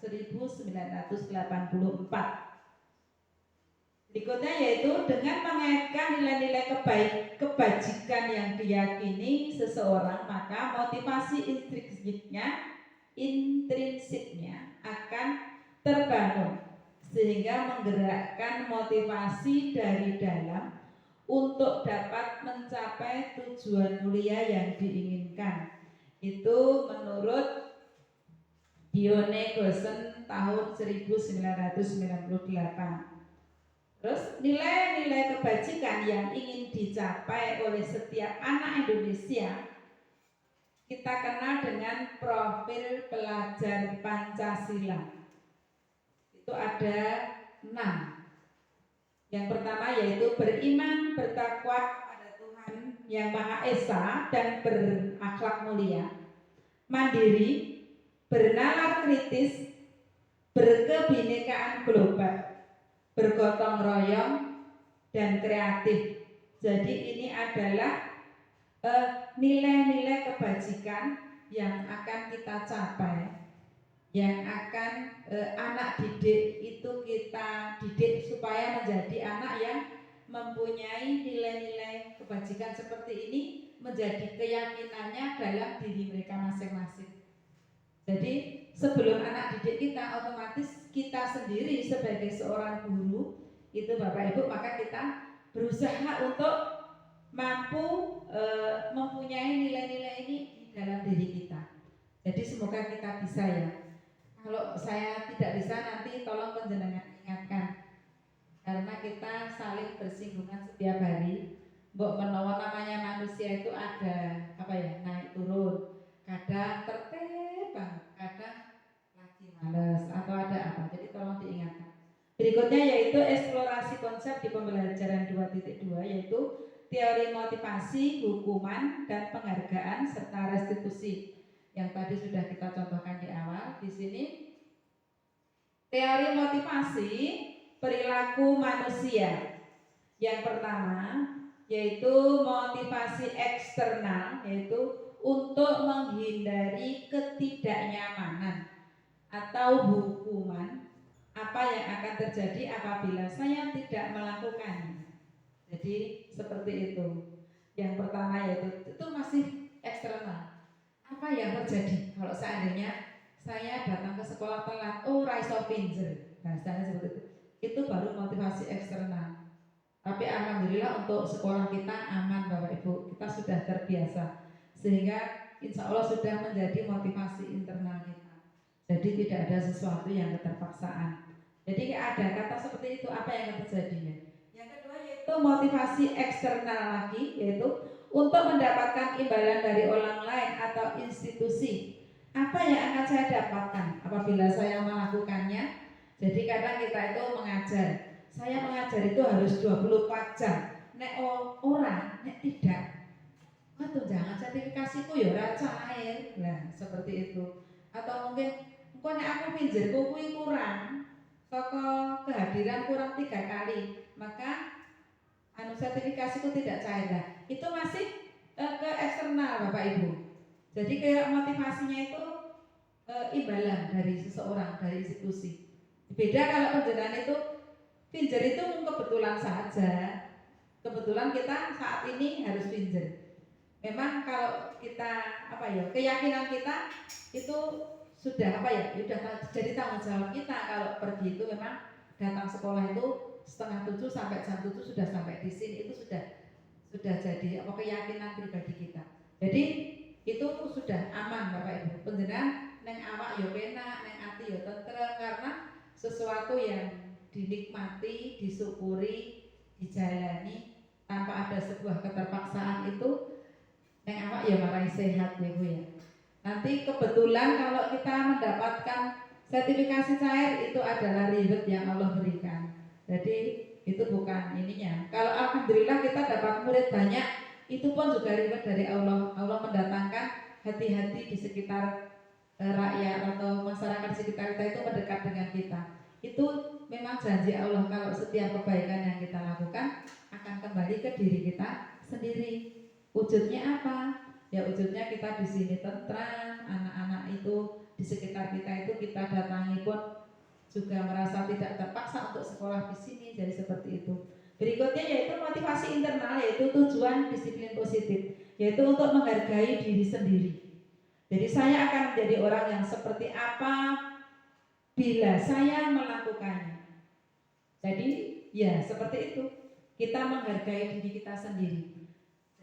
[SPEAKER 1] 1984. Berikutnya yaitu dengan mengaitkan nilai-nilai kebajikan yang diyakini seseorang, maka motivasi intrinsiknya akan terbangun sehingga menggerakkan motivasi dari dalam untuk dapat mencapai tujuan mulia yang diinginkan. Itu menurut Dione Goosen tahun 1998. Terus nilai-nilai kebajikan yang ingin dicapai oleh setiap anak Indonesia kita kenal dengan profil pelajar Pancasila. Itu ada 6. Yang pertama yaitu beriman, bertakwa kepada Tuhan Yang Maha Esa dan berakhlak mulia, mandiri, bernalar kritis, berkebinekaan global, bergotong royong, dan kreatif. Jadi ini adalah nilai-nilai kebajikan yang akan kita capai, yang akan anak didik itu kita didik supaya menjadi anak yang mempunyai nilai-nilai kebajikan seperti ini, menjadi keyakinannya dalam diri mereka masing-masing. Jadi sebelum anak didik kita, otomatis kita sendiri sebagai seorang guru itu Bapak Ibu, maka kita berusaha untuk mampu mempunyai nilai-nilai ini di dalam diri kita. Jadi semoga kita bisa ya. Kalau saya tidak bisa nanti tolong panjenengan ingatkan, karena kita saling bersinggungan setiap hari. Mbok menawa namanya manusia itu ada apa ya, naik turun, kadang tertib banget, kadang lagi males atau ada apa. Jadi tolong diingatkan. Berikutnya yaitu eksplorasi konsep di pembelajaran 2.2, yaitu teori motivasi, hukuman, dan penghargaan serta restitusi. Yang tadi sudah kita contohkan di awal. Di sini teori motivasi perilaku manusia. Yang pertama yaitu motivasi eksternal, yaitu untuk menghindari ketidaknyamanan atau hukuman apa yang akan terjadi apabila saya tidak melakukannya. Jadi seperti itu. Yang pertama yaitu itu masih eksternal. Apa yang terjadi kalau seandainya saya datang ke sekolah telat? Oh, raiso pinjer. Bahasanya seperti itu. Itu baru motivasi eksternal. Tapi alhamdulillah untuk sekolah kita aman Bapak Ibu. Kita sudah terbiasa. Sehingga insya Allah sudah menjadi motivasi internal kita. Jadi tidak ada sesuatu yang keterpaksaan. Jadi ada kata seperti itu, apa yang terjadinya? Yang kedua yaitu motivasi eksternal lagi, yaitu untuk mendapatkan imbalan dari orang lain atau institusi. Apa yang akan saya dapatkan apabila saya melakukannya? Jadi kadang kita itu mengajar. Saya mengajar itu harus 24 jam. Nek orang, nek tidak. Waduh, jangan sertifikasiku ya ora cair. Nah, seperti itu. Atau mungkin engko nek aku pinjerku kuwi kurang. Saka kehadiran kurang 3 kali, maka sertifikasiku tidak cair. Nah, itu masih ke eksternal Bapak Ibu. Jadi kayak motivasinya itu imbalan dari seseorang, dari institusi. Beda kalau penjenengan itu pinjer itu kebetulan saja. Kebetulan kita saat ini harus pinjer. Memang kalau kita keyakinan kita itu sudah sudah jadi tanggung jawab kita. Kalau pergi itu memang datang sekolah itu 6:30 sampai jam 7 sudah sampai di sini, itu sudah jadi keyakinan pribadi kita. Jadi itu sudah aman Bapak Ibu. Panjenengan neng awak yo penak, neng ati yo tentrem karena sesuatu yang dinikmati, disyukuri, dijalani tanpa ada sebuah keterpaksaan itu neng awak ya marai sehat ya Bu ya. Nanti kebetulan kalau kita mendapatkan sertifikasi cair itu adalah reward yang Allah berikan. Jadi itu bukan ininya. Kalau alhamdulillah kita dapat murid banyak, itu pun juga reward dari Allah. Allah mendatangkan hati-hati di sekitar rakyat atau masyarakat di sekitar kita itu mendekat dengan kita. Itu memang janji Allah kalau setiap kebaikan yang kita lakukan akan kembali ke diri kita sendiri. Wujudnya apa? Ya wujudnya kita di sini tentram, anak-anak itu di sekitar kita itu kita datangi pun juga merasa tidak terpaksa untuk sekolah di sini, jadi seperti itu. Berikutnya yaitu motivasi internal, yaitu tujuan disiplin positif, yaitu untuk menghargai diri sendiri. Jadi saya akan menjadi orang yang seperti apa bila saya melakukannya. Jadi ya seperti itu, kita menghargai diri kita sendiri.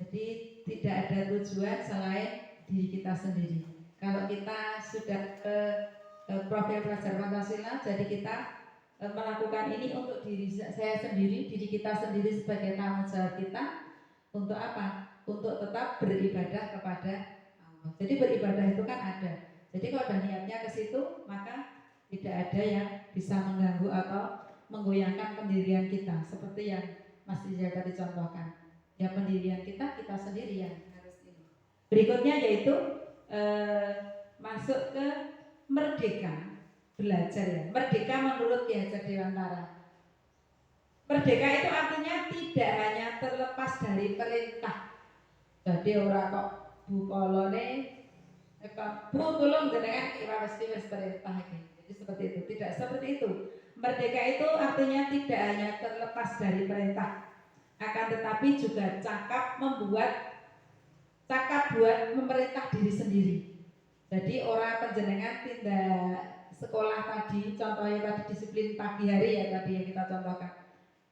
[SPEAKER 1] Jadi tidak ada tujuan selain diri kita sendiri. Kalau kita sudah profil pelajar Pancasila, jadi kita melakukan ini untuk diri saya sendiri, diri kita sendiri sebagai tanggung jawab kita. Untuk apa? Untuk tetap beribadah kepada Allah. Jadi beribadah itu kan ada. Jadi kalau ada niatnya ke situ, maka tidak ada yang bisa mengganggu atau menggoyangkan pendirian kita. Seperti yang Mas Rizal tadi contohkan. Ya pendirian kita sendiri yang harus ini. Berikutnya yaitu masuk ke merdeka, belajar ya. Merdeka menurut Ki Hajar Dewantara. Merdeka itu artinya tidak hanya terlepas dari perintah. Jadi orang kok bu kolone bu tolong jenengan wis perintah iki. Jadi seperti itu, tidak seperti itu. Merdeka itu artinya tidak hanya terlepas dari perintah, akan tetapi juga cakap buat memerintah diri sendiri. Jadi orang penjenengan tindak sekolah tadi, contohnya tadi disiplin pagi hari ya tadi yang kita contohkan,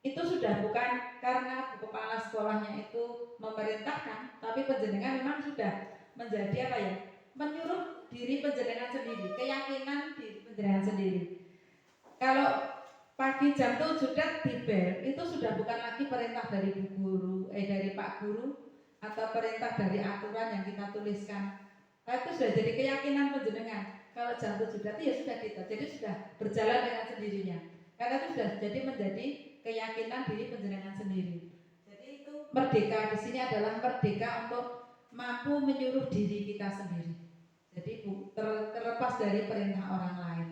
[SPEAKER 1] itu sudah bukan karena kepala sekolahnya itu memerintahkan, tapi penjenengan memang sudah menjadi menyuruh diri penjenengan sendiri, keyakinan diri penjenengan sendiri. Kalau pagi jam 7 di bel itu sudah bukan lagi perintah dari dari Pak Guru atau perintah dari aturan yang kita tuliskan. Itu sudah jadi keyakinan penjenengan. Kalau jam 7 ya sudah kita, jadi sudah berjalan dengan sendirinya. Karena itu sudah jadi menjadi keyakinan diri penjenengan sendiri. Jadi itu merdeka di sini adalah merdeka untuk mampu menyuruh diri kita sendiri. Jadi terlepas dari perintah orang lain.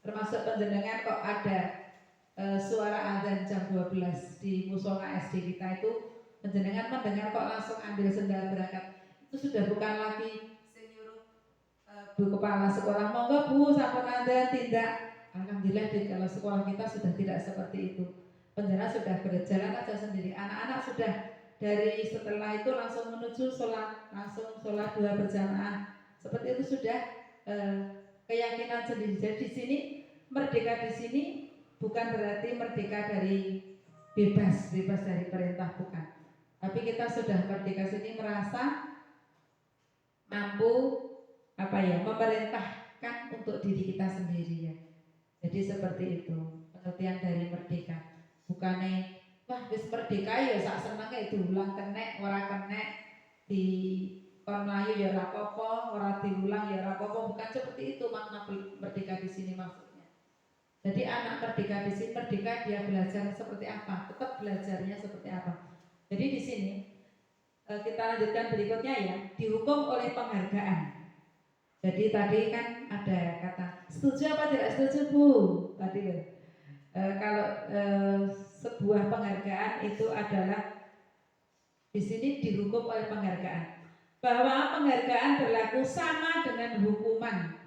[SPEAKER 1] Termasuk penjenengan kok ada suara azan jam 12 di musola SD kita itu, penjenengan mendengar kok langsung ambil sendal berangkat. Itu sudah bukan lagi Bu kepala sekolah, monggo Bu sampun azan, tidak. Alhamdulillah kalau sekolah kita sudah tidak seperti itu. Penjara sudah berjalan aja sendiri. Anak-anak sudah dari setelah itu langsung menuju sholat, langsung sholat 2 berjamaah. Seperti itu sudah keyakinan sendiri. Jadi di sini merdeka di sini bukan berarti merdeka dari bebas dari perintah, bukan. Tapi kita sudah merdeka sini merasa mampu memerintahkan untuk diri kita sendiri ya. Jadi seperti itu pengertian dari merdeka. Bukannya wah wis merdeka ya sak senenge diulang kenek ora kenek di kon mlayu ya ora apa-apa, ora diulang ya ora apa-apa. Bukan seperti itu makna merdeka di sini maksudnya. Jadi anak merdeka di sini merdeka dia belajar seperti apa, tetap belajarnya seperti apa. Jadi di sini kita lanjutkan berikutnya ya, dihukum oleh penghargaan. Jadi tadi kan ada kata setuju apa tidak setuju Bu? Tadi kalau sebuah penghargaan itu adalah di sini dihukum oleh penghargaan. Bahwa penghargaan berlaku sama dengan hukuman.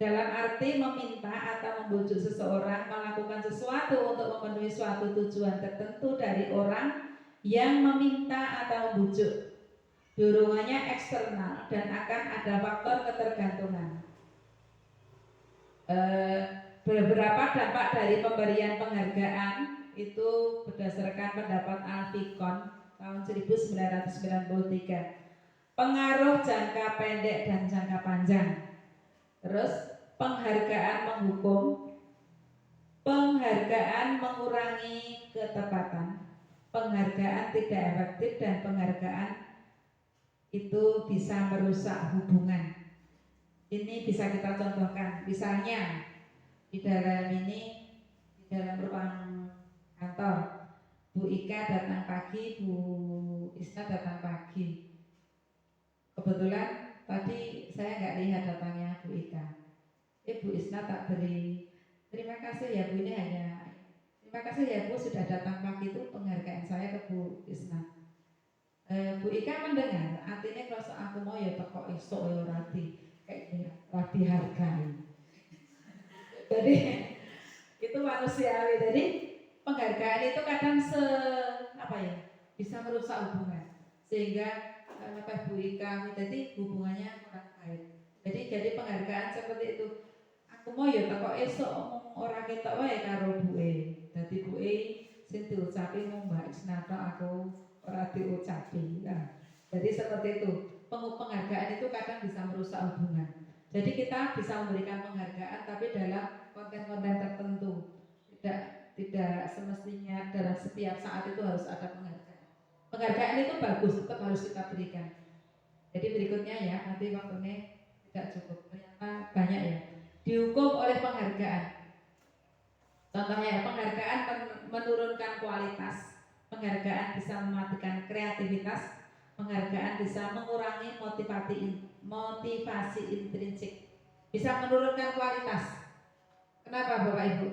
[SPEAKER 1] Dalam arti meminta atau membujuk seseorang melakukan sesuatu untuk memenuhi suatu tujuan tertentu dari orang yang meminta atau membujuk. Dorongannya eksternal dan akan ada faktor ketergantungan. Beberapa dampak dari pemberian penghargaan itu berdasarkan pendapat Alfikon tahun 1993. Pengaruh jangka pendek dan jangka panjang. Terus penghargaan menghukum, penghargaan mengurangi ketepatan, penghargaan tidak efektif, dan penghargaan itu bisa merusak hubungan. Ini bisa kita contohkan. Misalnya di dalam ruang kantor, Bu Ika datang pagi, Bu Isna datang pagi. Kebetulan tadi saya nggak lihat datangnya Bu Ika. Bu Isna tak beri terima kasih ya Bu, ini hanya terima kasih ya Bu sudah datang pagi, itu penghargaan saya ke Bu Isna. Bu Ika mendengar, artinya kalau aku mau ya teko esok ya rati kayak rati hargai. Jadi itu manusiawi. Jadi penghargaan itu kadang bisa merusak hubungan sehingga Bu Ika jadi hubungannya kurang baik. Jadi penghargaan seperti itu. Aku mau ya teko esok ora ketok wae karo buke. Dadi buke sing diucapi mung Mbak Isna aku ora diucapi. Nah, jadi seperti itu. Penghargaan itu kadang bisa merusak hubungan. Jadi kita bisa memberikan penghargaan tapi dalam konten-konten tertentu. Tidak semestinya dalam setiap saat itu harus ada penghargaan. Penghargaan itu bagus, tetap harus kita berikan. Jadi berikutnya ya, nanti waktunya tidak cukup. Ternyata banyak ya. Dihukum oleh penghargaan. Contohnya penghargaan menurunkan kualitas. Penghargaan bisa mematikan kreativitas. Penghargaan bisa mengurangi motivasi intrinsik. Bisa menurunkan kualitas. Kenapa Bapak Ibu?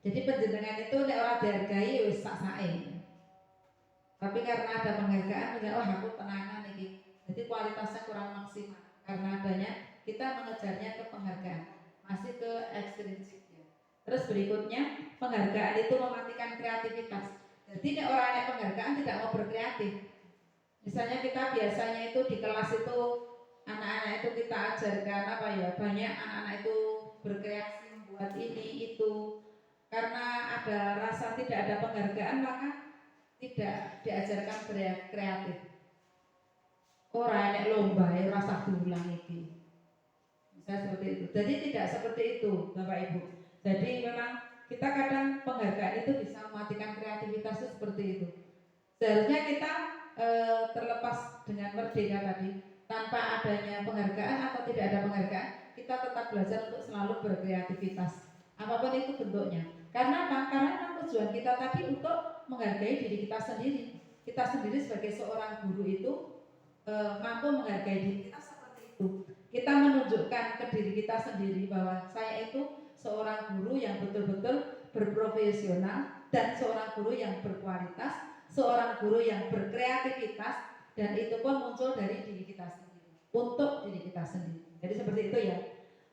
[SPEAKER 1] Jadi penjenengan itu nek ora dihargai wis sak-sake. Tapi karena ada penghargaan, aku tenanan iki. Jadi kualitasnya kurang maksimal. Karena adanya kita mengejarnya ke penghargaan, masih ke ekstrinsik. Terus berikutnya, penghargaan itu mematikan kreativitas. Jadi nek orang yang penghargaan tidak mau berkreatif. Misalnya kita biasanya itu di kelas itu anak-anak itu kita ajarkan banyak anak-anak itu berkreasi membuat ini itu. Karena ada rasa tidak ada penghargaan maka tidak diajarkan kreatif. Orang nek lomba ya rasa diulang iki. Misalnya seperti itu. Jadi tidak seperti itu Bapak Ibu. Jadi memang kita kadang penghargaan itu bisa mematikan kreativitas itu seperti itu. Seharusnya kita terlepas dengan merdeka tadi, tanpa adanya penghargaan atau tidak ada penghargaan, kita tetap belajar untuk selalu berkreativitas apapun itu bentuknya. Karena apa? Karena memang tujuan kita tadi untuk menghargai diri kita sendiri. Kita sendiri sebagai seorang guru itu mampu menghargai diri kita seperti itu. Kita menunjukkan ke diri kita sendiri bahwa saya itu seorang guru yang betul-betul berprofesional dan seorang guru yang berkualitas, seorang guru yang berkreativitas, dan itu pun muncul dari diri kita sendiri, untuk diri kita sendiri. Jadi seperti itu ya.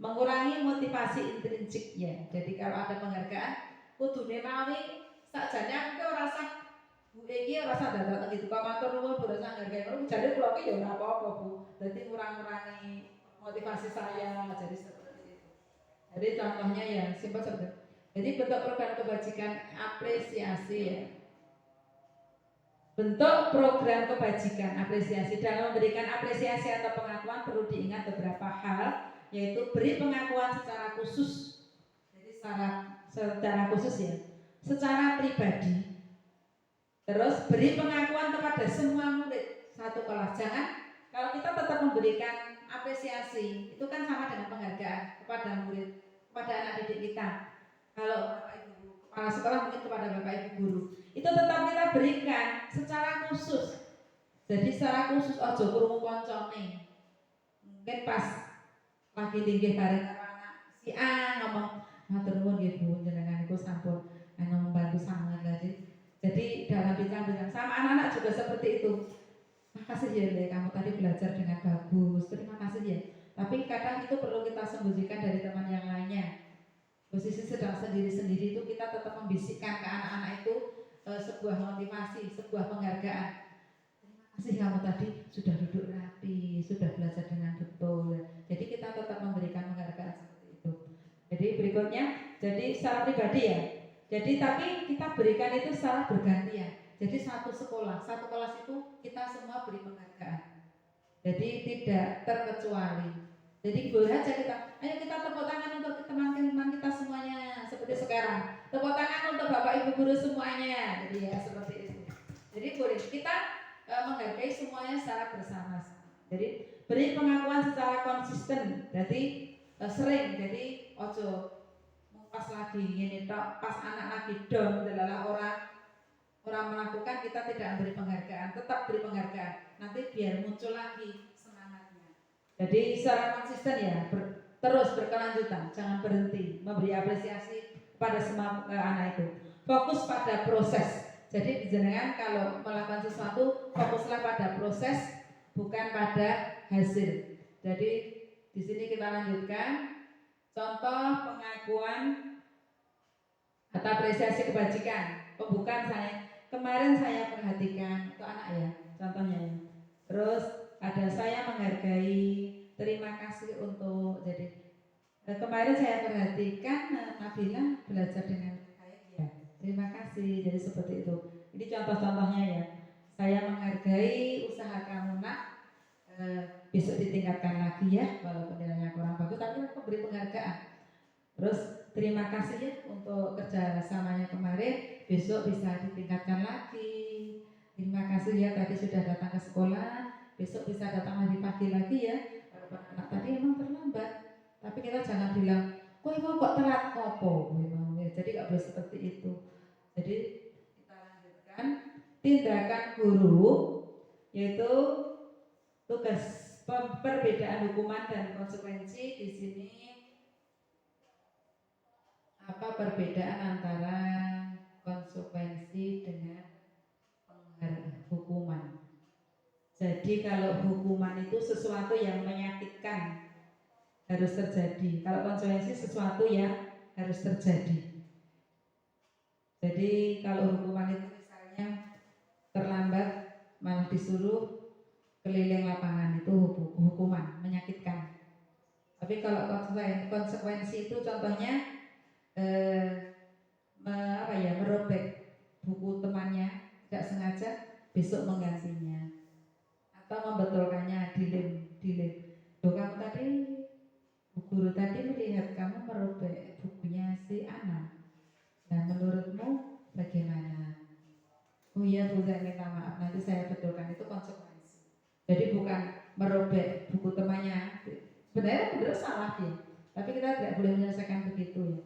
[SPEAKER 1] mengurangi motivasi intrinsiknya. Jadi kalau ada penghargaan kudune mawi sakjane aku ki ora usah Bu iki ora usah datang gitu. Kok matur nuwun Bu rasa nghargai ngono jare kula ki ya ora apa-apa Bu. Dadi ngurangi motivasi saya jadi seperti itu. Jadi contohnya ya simpel seperti itu. Jadi bentuk program kebajikan apresiasi ya. Bentuk program kebajikan apresiasi dalam memberikan apresiasi atau pengakuan perlu diingat beberapa hal, yaitu beri pengakuan secara khusus. Jadi secara khusus ya, secara pribadi. Terus beri pengakuan kepada semua murid satu kelas. Jangan kalau kita tetap memberikan apresiasi itu kan sama dengan penghargaan kepada murid, kepada anak didik kita. Kalau Bapak Ibu kepala sekolah mungkin kepada Bapak Ibu guru, itu tetap kita berikan secara khusus. Jadi secara khusus ojo krungu koncone. Mungkin pas lagi linggih bareng karo anak si A ngomong, matur nuwun nggih Bu, jenengan niku sampun membantu sangat lagi. Jadi dalam bincang-bincang sama anak-anak juga seperti itu. Makasih ya Le, kamu tadi belajar dengan bagus. Terima kasih ya. Tapi kadang itu perlu kita sembunyikan dari teman yang lainnya. Posisi sedang sendiri-sendiri itu kita tetap membisikkan ke anak-anak itu sebuah motivasi, sebuah penghargaan. Terima kasih kamu tadi sudah duduk rapi, sudah belajar dengan betul. Jadi kita tetap memberikan penghargaan seperti itu. Jadi berikutnya, jadi secara pribadi ya. Jadi tapi kita berikan itu secara bergantian. Jadi satu sekolah, satu kelas itu kita semua beri penghargaan. Jadi tidak terkecuali. Jadi boleh aja kita, ayo kita tepuk tangan untuk teman-teman kita semuanya seperti sekarang. Tepuk tangan untuk Bapak Ibu guru semuanya. Jadi ya seperti itu. Jadi boleh kita menghargai semuanya secara bersama-sama. Jadi beri pengakuan secara konsisten. Jadi sering. Jadi ojo pas lagi ini tok, pas anak lagi down adalah orang melakukan kita tidak beri penghargaan, tetap beri penghargaan. Nanti biar muncul lagi semangatnya. Jadi secara konsisten ya, terus berkelanjutan, jangan berhenti memberi apresiasi kepada semua anak itu. Fokus pada proses. Jadi jenengan kalau melakukan sesuatu fokuslah pada proses, bukan pada hasil. Jadi di sini kita lanjutkan. Contoh pengakuan atau apresiasi kebajikan. Pembukaan saya kemarin saya perhatikan itu anak ya, contohnya ya. Terus ada saya menghargai, terima kasih untuk jadi kemarin saya perhatikan Nabila belajar dengan baik ya. Terima kasih. Jadi seperti itu. Ini contoh-contohnya ya. Saya menghargai usaha kamu nak. Besok ditingkatkan lagi ya, walaupun nilainya kurang bagus, tapi aku beri penghargaan. Terus terima kasih ya untuk kerjasamanya kemarin, besok bisa ditingkatkan lagi. Terima kasih ya tadi sudah datang ke sekolah, besok bisa datang lebih pagi lagi ya. Walaupun anak tadi emang terlambat, tapi kita jangan bilang, kok telat ngopo, jadi nggak boleh seperti itu. Jadi kita lanjutkan tindakan guru, yaitu tugas perbedaan hukuman dan konsekuensi. Di sini apa perbedaan antara konsekuensi dengan hukuman? Jadi kalau hukuman itu sesuatu yang menyakitkan harus terjadi. Kalau konsekuensi sesuatu yang harus terjadi. Jadi kalau hukuman itu misalnya terlambat malah disuruh keliling lapangan, itu hukuman menyakitkan. Tapi kalau konsekuensi itu contohnya merobek buku temannya tidak sengaja, besok menggantinya atau membetulkannya, dilem. Loh kamu tadi, guru tadi melihat kamu merobek bukunya si Ana. Nah menurutmu bagaimana? Oh iya Bu, saya minta maaf, nanti saya betulkan. Itu konsekuensi. Jadi bukan merobek buku temannya, sebenarnya benar salah ya, tapi kita tidak boleh menyelesaikan begitu ya.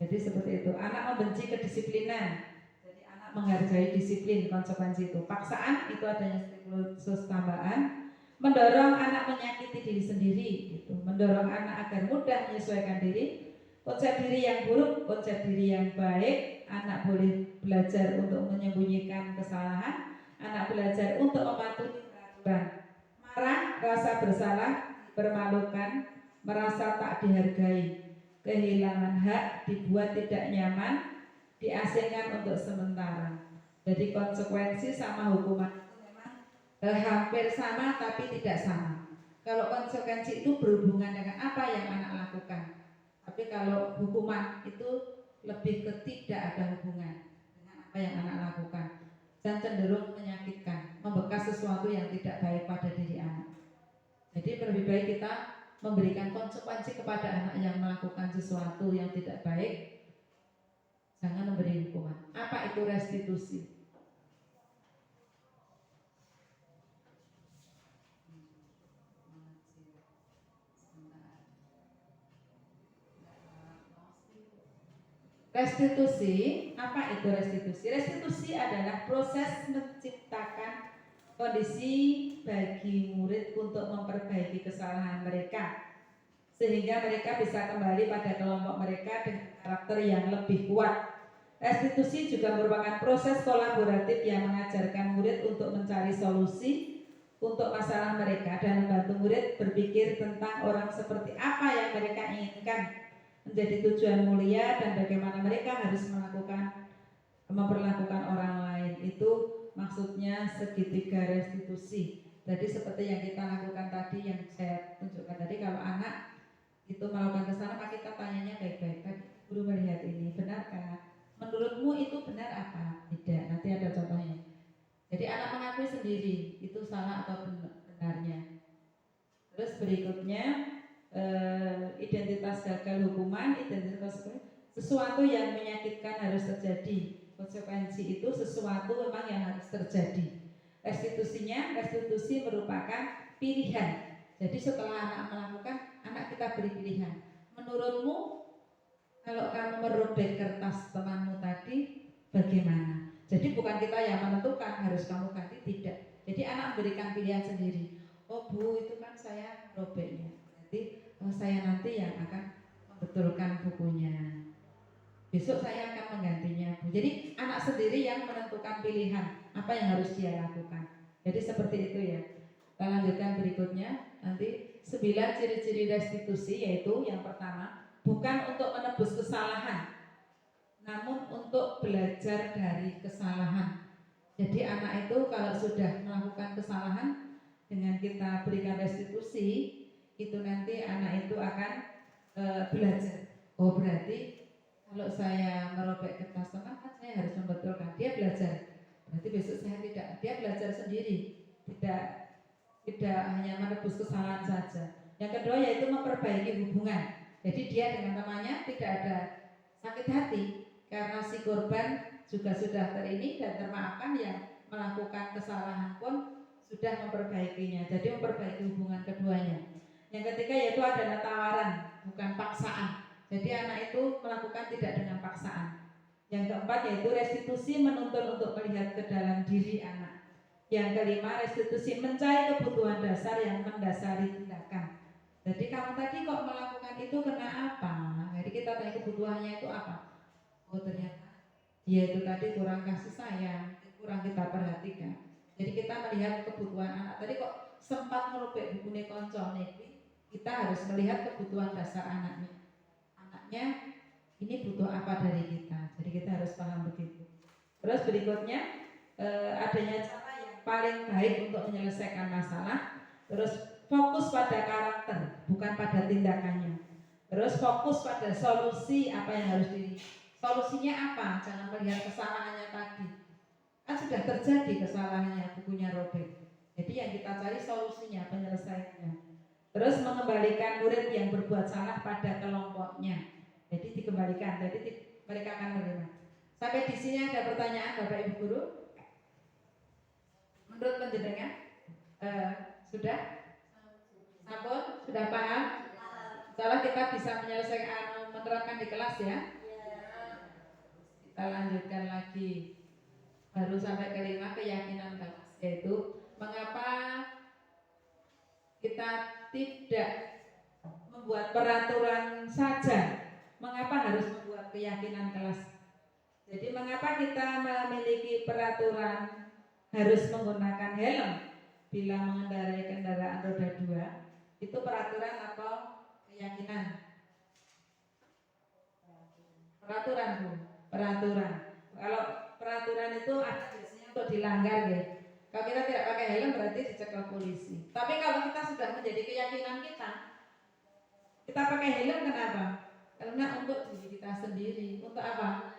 [SPEAKER 1] Jadi seperti itu. Anak membenci kedisiplinan, jadi anak menghargai disiplin, konsekuensi itu. Paksaan itu adanya stimulus tambahan, mendorong anak menyakiti diri sendiri, gitu. Mendorong anak agar mudah menyesuaikan diri, konsep diri yang buruk, konsep diri yang baik. Anak boleh belajar untuk menyembunyikan kesalahan, anak belajar untuk mematuhi marah, rasa bersalah, permalukan, merasa tak dihargai, kehilangan hak, dibuat tidak nyaman, diasingkan untuk sementara. Jadi konsekuensi sama hukuman itu memang hampir sama tapi tidak sama. Kalau konsekuensi itu berhubungan dengan apa yang anak lakukan, tapi kalau hukuman itu lebih ke tidak ada hubungan dengan apa yang anak lakukan dan cenderung menyakitkan, membekas sesuatu yang tidak baik pada diri anak. Jadi lebih baik kita memberikan konsekuensi kepada anak yang melakukan sesuatu yang tidak baik, jangan memberi hukuman. Apa itu restitusi? Restitusi, apa itu restitusi? Restitusi adalah proses menciptakan kondisi bagi murid untuk memperbaiki kesalahan mereka sehingga mereka bisa kembali pada kelompok mereka dengan karakter yang lebih kuat. Restitusi juga merupakan proses kolaboratif yang mengajarkan murid untuk mencari solusi untuk masalah mereka dan membantu murid berpikir tentang orang seperti apa yang mereka inginkan menjadi tujuan mulia dan bagaimana mereka harus memperlakukan orang lain. Itu maksudnya segitiga restitusi. Jadi seperti yang kita lakukan tadi, yang saya tunjukkan tadi, kalau anak itu melakukan kesalahan, maka kita tanyanya baik-baik. Tadi guru melihat ini, benarkah? Menurutmu itu benar apa? Tidak. Nanti ada contohnya. Jadi anak mengakui sendiri itu salah atau benarnya. Terus berikutnya identitas gagal hukuman, identitas sesuatu yang menyakitkan harus terjadi. Konsekuensi itu sesuatu memang yang harus terjadi. Restitusi merupakan pilihan. Jadi setelah anak melakukan, anak kita beri pilihan. Menurutmu kalau kamu merobek kertas temanmu tadi, bagaimana? Jadi bukan kita yang menentukan harus kamu ganti, tidak. Jadi anak memberikan pilihan sendiri. Oh Bu, itu kan saya robeknya. Berarti saya nanti yang akan membetulkan bukunya. Besok saya akan menggantinya Bu. Jadi anak sendiri yang menentukan pilihan apa yang harus dia lakukan. Jadi seperti itu ya. Kita lanjutkan berikutnya. Nanti 9 ciri-ciri restitusi, yaitu yang pertama, bukan untuk menebus kesalahan, namun untuk belajar dari kesalahan. Jadi anak itu kalau sudah melakukan kesalahan, dengan kita berikan restitusi, itu nanti anak itu akan belajar. Oh berarti kalau saya merobek kertas teman, kan saya harus membetulkan. Dia belajar. Berarti besok saya tidak. Dia belajar sendiri. Tidak hanya menebus kesalahan saja. Yang kedua yaitu memperbaiki hubungan. Jadi dia dengan temannya tidak ada sakit hati karena si korban juga sudah terini dan termaafkan, yang melakukan kesalahan pun sudah memperbaikinya. Jadi memperbaiki hubungan keduanya. Yang ketiga yaitu adalah tawaran, bukan paksaan. Jadi anak itu melakukan tidak dengan paksaan. Yang keempat yaitu restitusi menuntun untuk melihat ke dalam diri anak. Yang kelima, restitusi mencari kebutuhan dasar yang mendasari tindakan. Jadi kamu tadi kok melakukan itu kena apa? Jadi kita tanya kebutuhannya itu apa? Oh ternyata dia itu tadi kurang kasih sayang, kurang kita perhatikan. Jadi kita melihat kebutuhan anak. Tadi kok sempat merobek buku koncone, kita harus melihat kebutuhan dasar anaknya. Anaknya ini butuh apa dari kita. Jadi kita harus paham begitu. Terus berikutnya adanya cara yang paling baik untuk menyelesaikan masalah. Terus fokus pada karakter, bukan pada tindakannya. Terus fokus pada solusi, apa yang harus solusinya apa? Jangan melihat kesalahannya tadi. Kan sudah terjadi kesalahannya, bukunya robek. Jadi yang kita cari solusinya, penyelesaiannya. Terus mengembalikan murid yang berbuat salah pada kelompoknya. Jadi dikembalikan, jadi mereka akan menerima. Sampai di sini ada pertanyaan Bapak Ibu Guru? Menurut penjenengan sudah? Sampun? Sudah paham? Insyaallah kita bisa menyelesaikan, menerapkan di kelas ya. Kita lanjutkan lagi. Baru sampai kelima, keyakinan kelas, yaitu mengapa kita tidak membuat peraturan saja. Mengapa harus membuat keyakinan kelas? Jadi mengapa kita memiliki peraturan harus menggunakan helm bila mengendarai kendaraan roda 2? Itu peraturan atau keyakinan. Peraturan Bu, peraturan. Kalau peraturan itu ada biasanya untuk dilanggar ya. Kalau kita tidak pakai helm berarti dicekal polisi. Tapi kalau kita sudah menjadi keyakinan kita pakai helm kenapa? Karena untuk diri kita sendiri. Untuk apa?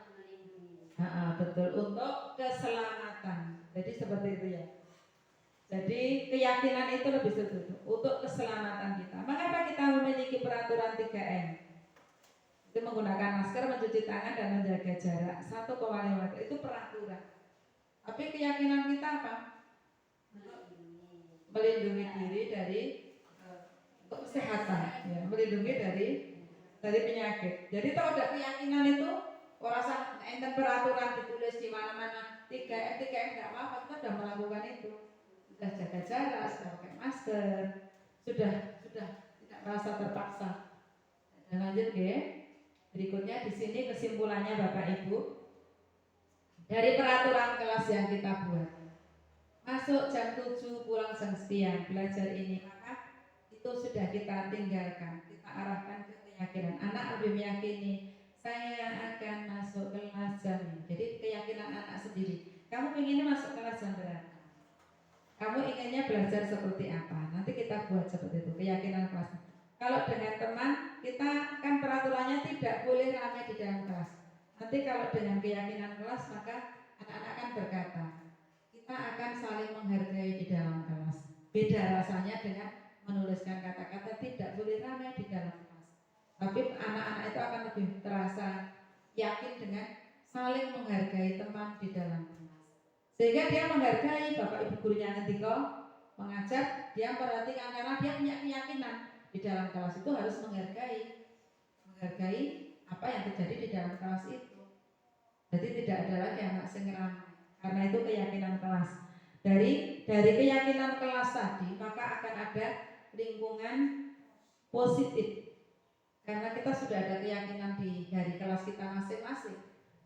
[SPEAKER 1] Betul, untuk keselamatan. Jadi seperti itu ya. Jadi keyakinan itu lebih setuju untuk keselamatan kita. Mengapa kita memiliki peraturan 3M? Itu menggunakan masker, mencuci tangan, dan menjaga jarak 1,5 meter. Itu peraturan. Tapi keyakinan kita apa? Melindungi diri dari untuk kesehatan, ya, melindungi dari penyakit. Jadi kalau ada keyakinan itu, orang enten peraturan ditulis di mana-mana 3M nggak apa-apa, kita sudah melakukan itu. Sudah jaga jarak, sudah pakai masker, sudah tidak merasa terpaksa. Dan lanjut ya. Berikutnya di sini kesimpulannya Bapak Ibu dari peraturan kelas yang kita buat. Masuk jam 7, pulang jam sekian, belajar ini, maka itu sudah kita tinggalkan, kita arahkan ke keyakinan. Anak lebih meyakini saya akan masuk kelas jam ini. Jadi keyakinan anak sendiri. Kamu inginnya masuk kelas jam berapa? Kamu inginnya belajar seperti apa? Nanti kita buat seperti itu, keyakinan kelas. Kalau dengan teman, kita kan peraturannya tidak boleh ramai di dalam kelas. Nanti kalau dengan keyakinan kelas, maka anak-anak akan berkata, kita akan saling menghargai di dalam kelas. Beda rasanya dengan menuliskan kata-kata tidak boleh ramai di dalam kelas. Tapi anak-anak itu akan lebih terasa yakin dengan saling menghargai teman di dalam kelas. Sehingga dia menghargai Bapak Ibu gurunya ketika mengajar, dia perhatikan karena dia punya keyakinan di dalam kelas itu harus menghargai apa yang terjadi di dalam kelas itu. Jadi tidak ada lagi anak sengeram, karena itu keyakinan kelas. Dari keyakinan kelas tadi, maka akan ada lingkungan positif. Karena kita sudah ada keyakinan dari kelas kita masing-masing,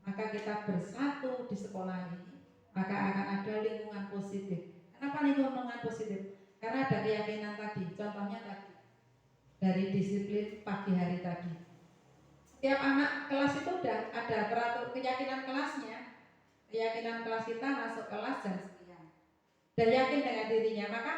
[SPEAKER 1] maka kita bersatu di sekolah ini, maka akan ada lingkungan positif. Kenapa lingkungan positif? Karena ada keyakinan tadi, contohnya tadi dari disiplin pagi hari tadi. Setiap anak kelas itu sudah ada peraturan keyakinan kelasnya. Keyakinan kelas kita masuk kelas jam sekian dan yakin dengan dirinya, maka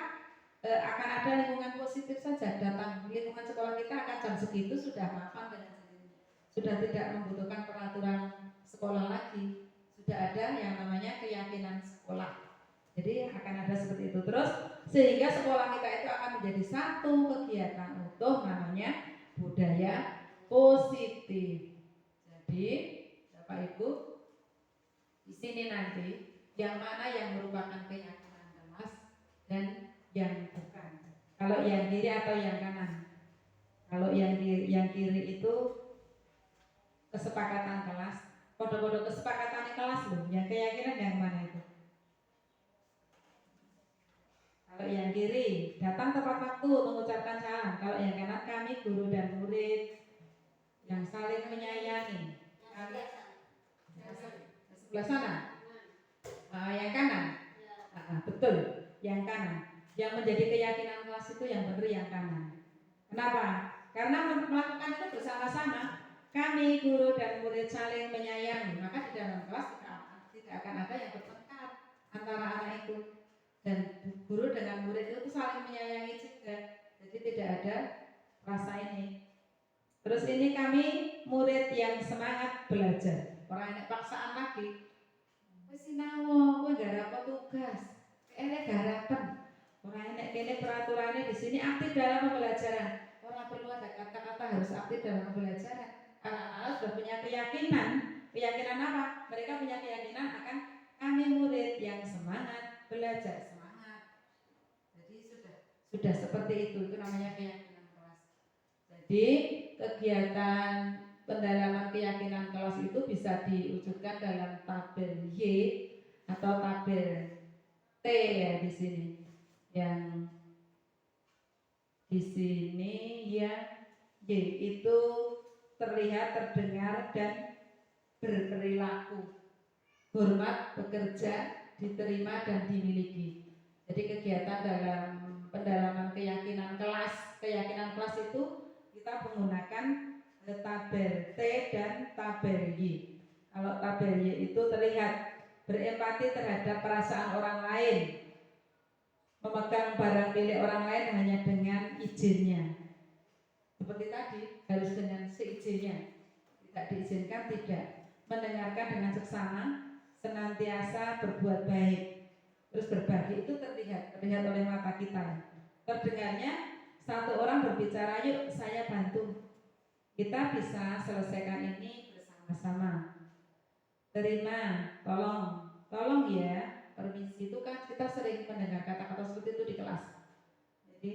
[SPEAKER 1] akan ada lingkungan positif saja. Datang lingkungan sekolah kita akan jam segitu sudah mapan dengan sendirinya, sudah tidak membutuhkan peraturan sekolah lagi, sudah ada yang namanya keyakinan sekolah. Jadi akan ada seperti itu terus, sehingga sekolah kita itu akan menjadi satu kegiatan utuh, namanya budaya positif. Jadi Bapak Ibu di sini nanti yang mana yang merupakan keyakinan kelas dan yang bukan. Kalau yang kiri atau yang kanan? Kalau yang kiri itu kesepakatan kelas, kode-kode kesepakatan kelas loh. Yang keyakinan yang mana itu? Kalau yang kiri, datang tepat waktu mengucapkan salam. Kalau yang kanan, kami guru dan murid yang saling menyayangi. Sebelah sana. Yang kanan. Betul, yang kanan. Yang menjadi keyakinan kelas itu yang benar yang kanan. Kenapa? Karena melakukan itu bersama-sama. Kami guru dan murid saling menyayangi. Maka di dalam kelas tidak akan ada yang bertengkar antara anak itu. Dan guru dengan murid itu saling menyayangi juga. Jadi tidak ada rasa ini. Terus ini kami murid yang semangat belajar. Orang ini paksaan lagi. Wis sinau, kowe garap tugas. Ene garapen. Orang ini kene peraturannya di sini aktif dalam pembelajaran. Orang perlu ada kata-kata harus aktif dalam pembelajaran. Anak-anak sudah punya keyakinan. Keyakinan apa? Mereka punya keyakinan akan kami murid yang semangat belajar. Sudah seperti itu namanya keyakinan kelas. Jadi kegiatan pendalaman keyakinan kelas itu bisa diwujudkan dalam tabel Y atau tabel T ya di sini. Yang di sini yang Y itu terlihat, terdengar dan berperilaku. Hormat, bekerja, diterima dan dimiliki. Jadi kegiatan dalam pendalaman keyakinan kelas itu kita menggunakan tabel T dan tabel Y. Kalau tabel Y itu terlihat berempati terhadap perasaan orang lain, memegang barang milik orang lain hanya dengan izinnya. Seperti tadi, harus dengan seizinnya. Tidak diizinkan, tidak. Mendengarkan dengan seksama, senantiasa berbuat baik. Terus berbagi itu terlihat oleh mata kita. Terdengarnya satu orang berbicara, yuk saya bantu. Kita bisa selesaikan ini bersama-sama. Terima, tolong ya, permisi. Itu kan kita sering mendengar kata-kata seperti itu di kelas. Jadi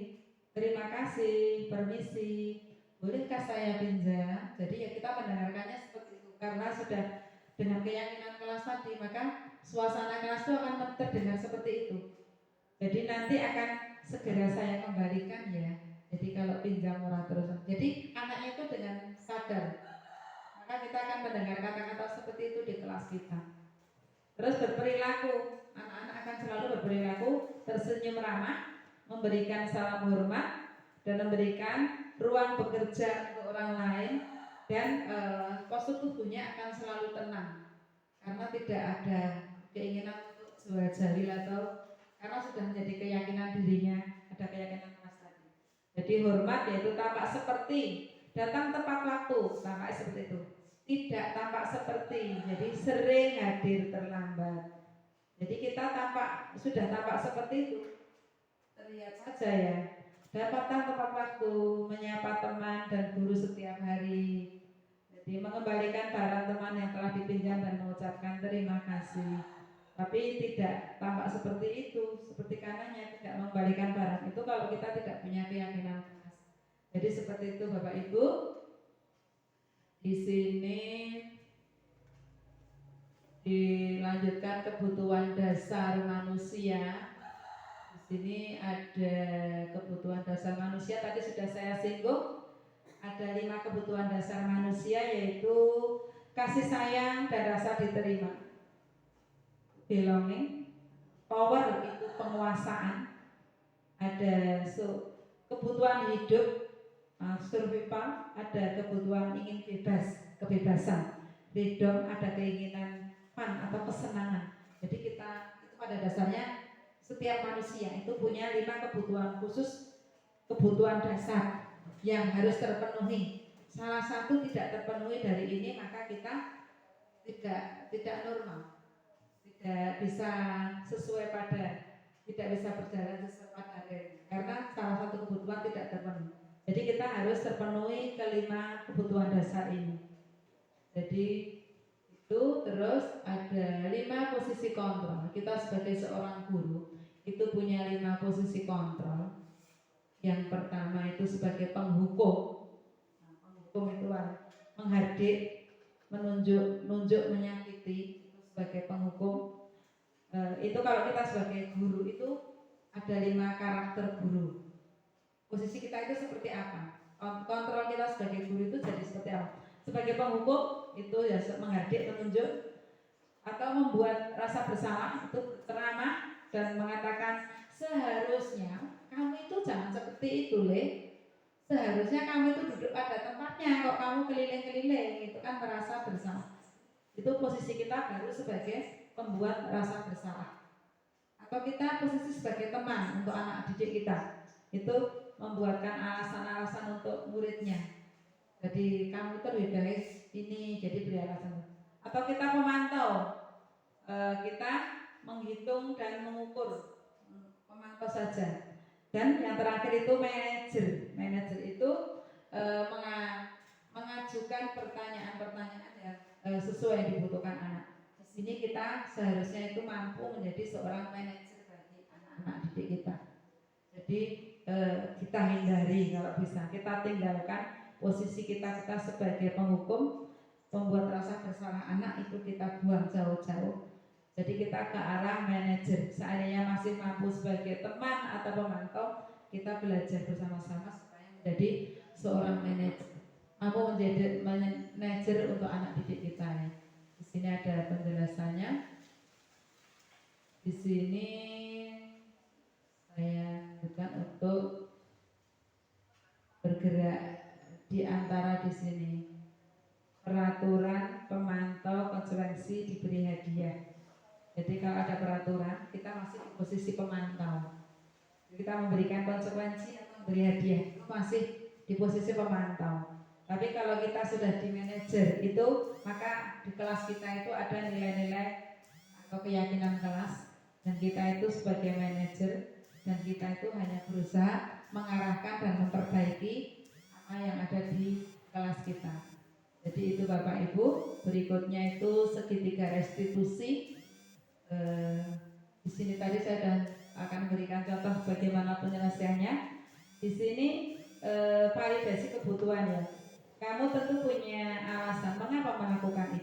[SPEAKER 1] terima kasih, permisi, bolehkah saya pinjam? Jadi ya kita mendengarkannya seperti itu karena sudah dengan keyakinan kelas tadi, maka suasana kelas itu akan terdengar seperti itu. Jadi nanti akan segera saya kembalikan ya. Jadi kalau pinjam murah terus. Jadi anaknya itu dengan sadar, maka kita akan mendengar kata-kata seperti itu di kelas kita. Terus berperilaku, anak-anak akan selalu berperilaku tersenyum ramah, memberikan salam hormat, dan memberikan ruang bekerja untuk orang lain, dan postur tubuhnya akan selalu tenang karena tidak ada keinginan untuk jual jalil atau karena sudah menjadi keyakinan dirinya, ada keyakinan kelas tadi. Jadi hormat yaitu tampak seperti, datang tepat waktu, tampak seperti itu. Tidak tampak seperti, jadi sering hadir terlambat. Jadi kita sudah tampak seperti itu, terlihat saja ya. Datang tepat waktu, menyapa teman dan guru setiap hari. Jadi mengembalikan barang teman yang telah dipinjam dan mengucapkan terima kasih. Tapi tidak tampak seperti itu, seperti kanannya tidak mengembalikan barang itu kalau kita tidak punya keyakinan keras. Jadi seperti itu Bapak Ibu. Di sini dilanjutkan kebutuhan dasar manusia. Di sini ada kebutuhan dasar manusia, tadi sudah saya singgung. Ada 5 kebutuhan dasar manusia, yaitu kasih sayang dan rasa diterima, belonging, power itu penguasaan, ada kebutuhan hidup, survival, ada kebutuhan ingin kebebasan, freedom, ada keinginan fun atau kesenangan. Jadi kita itu pada dasarnya setiap manusia itu punya 5 kebutuhan khusus, kebutuhan dasar yang harus terpenuhi. Salah satu tidak terpenuhi dari ini, maka kita tidak normal, tidak bisa sesuai pada, tidak bisa berjalan sesuai pada karena salah satu kebutuhan tidak terpenuhi. Jadi kita harus terpenuhi kelima kebutuhan dasar ini. Jadi itu terus ada 5 posisi kontrol. Kita sebagai seorang guru itu punya 5 posisi kontrol. Yang pertama itu sebagai penghukum. Penghukum itu menghardik, menunjuk, menyakiti, itu sebagai penghukum. Itu kalau kita sebagai guru itu ada 5 karakter guru. Posisi kita itu seperti apa? Kontrol kita sebagai guru itu jadi seperti apa? Sebagai penghukum itu ya menghardik, menunjuk, atau membuat rasa bersalah, itu ceramah dan mengatakan seharusnya kamu itu jangan seperti itu, Le. Seharusnya kamu itu duduk pada tempatnya, kok kamu keliling-keliling, itu kan merasa bersalah. Itu posisi kita baru sebagai pembuat rasa bersalah. Atau kita posisi sebagai teman untuk anak didik kita, itu membuatkan alasan-alasan untuk muridnya. Jadi kamu itu lebih baik ini, jadi beri alasan. Atau kita memantau, kita menghitung dan mengukur, memantau saja. Dan yang terakhir itu manajer itu mengajukan pertanyaan-pertanyaan yang sesuai yang dibutuhkan anak. Di sini kita seharusnya itu mampu menjadi seorang manajer bagi anak-anak didik kita. Jadi kita hindari kalau bisa, kita tinggalkan posisi kita sebagai penghukum, membuat rasa bersalah anak itu kita buang jauh-jauh. Jadi kita ke arah manajer. Seandainya masih mampu sebagai teman atau pemantau, kita belajar bersama-sama supaya menjadi seorang manajer, mampu menjadi manajer untuk anak didik kita ya. Di sini ada penjelasannya. Di sini saya bukan untuk bergerak di sini. Peraturan pemantau konsekuensi diberi hadiah. Jadi kalau ada peraturan, kita masih di posisi pemantau. Kita memberikan konsekuensi atau memberi hadiah, itu masih di posisi pemantau. Tapi kalau kita sudah di manajer itu, maka di kelas kita itu ada nilai-nilai atau keyakinan kelas, dan kita itu sebagai manajer, dan kita itu hanya berusaha mengarahkan dan memperbaiki apa yang ada di kelas kita. Jadi itu Bapak Ibu. Berikutnya itu segitiga restitusi. Di sini tadi saya akan berikan contoh bagaimana penyelesaiannya. Di sini validasi kebutuhan ya. Kamu tentu punya alasan mengapa melakukan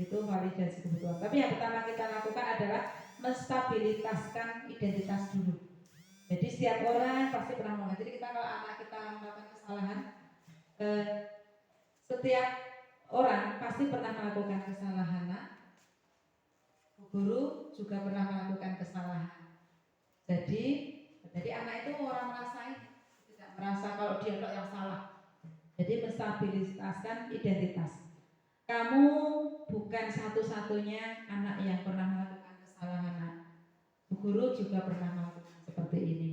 [SPEAKER 1] itu validasi kebutuhan. Tapi yang pertama kita lakukan adalah menstabilitaskan identitas dulu. Jadi setiap orang pasti pernah melakukan. Jadi kita kalau anak kita melakukan kesalahan, setiap orang pasti pernah melakukan kesalahan. Nah, guru juga pernah melakukan kesalahan. Jadi anak itu orang tidak merasa kalau dia yang salah. Jadi menstabilitaskan identitas. Kamu bukan satu-satunya anak yang pernah melakukan kesalahan. Guru juga pernah melakukan seperti ini.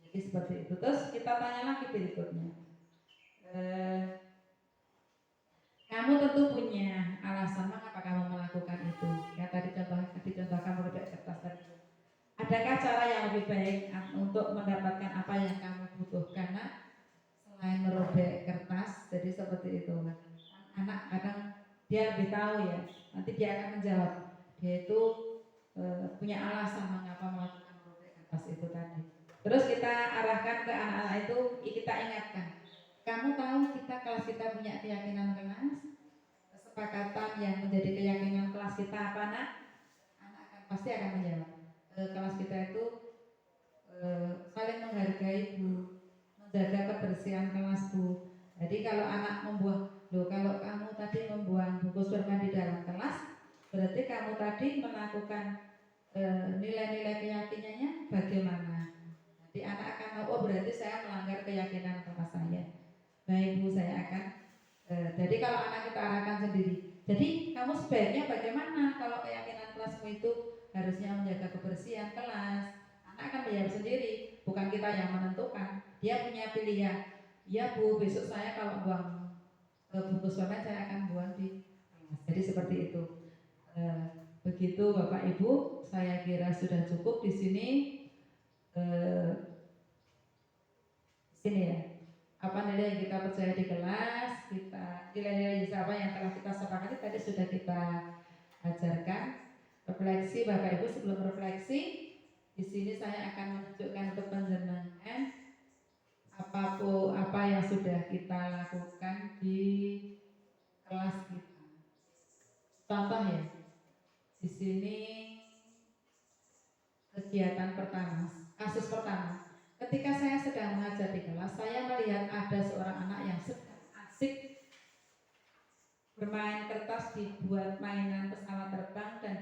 [SPEAKER 1] Jadi seperti itu. Terus kita tanya lagi berikutnya. Kamu tentu punya alasan mengapa kamu melakukan itu. Ya tadi contohkan merobek kertas tadi. Adakah cara yang lebih baik untuk mendapatkan apa yang kamu butuhkan? Nah, selain merobek kertas, jadi seperti itu. Anak kadang dia lebih tahu ya. Nanti dia akan menjawab. Dia itu punya alasan mengapa melakukan merobek kertas itu tadi. Terus kita arahkan ke anak-anak itu, kita ingatkan. Kamu tahu kelas kita punya keyakinan kelas, kesepakatan yang menjadi keyakinan kelas kita apa nak? Anak pasti akan menjawab. Kelas kita itu saling menghargai Bu, menjaga kebersihan kelas Bu. Jadi kalau anak membuang, kalau kamu tadi membuang buku sperma di dalam kelas, berarti kamu tadi melakukan nilai-nilai keyakinannya bagaimana? Jadi anak akan tahu, oh berarti saya melanggar keyakinan kelas saya. Baik Bu, saya akan. Jadi kalau anak kita arahkan sendiri. Jadi kamu sebaiknya bagaimana kalau keyakinan kelasmu itu harusnya menjaga kebersihan kelas. Anak akan menjawab sendiri, bukan kita yang menentukan. Dia punya pilihan. Ya Bu, besok saya kalau buang buku sperma saya akan buang di kelas. Jadi seperti itu. Begitu Bapak Ibu, saya kira sudah cukup di sini. Sini ya. Apa nilai yang kita percaya di kelas, nilai-nilai apa yang telah kita sepakati tadi sudah kita ajarkan. Refleksi Bapak Ibu, sebelum refleksi, di sini saya akan menunjukkan untuk penjenengan apa yang sudah kita lakukan di kelas kita. Contoh ya, di sini kegiatan pertama, kasus pertama. Ketika saya sedang mengajar di kelas, saya melihat ada seorang anak yang sedang asik bermain kertas, dibuat mainan pesawat terbang dan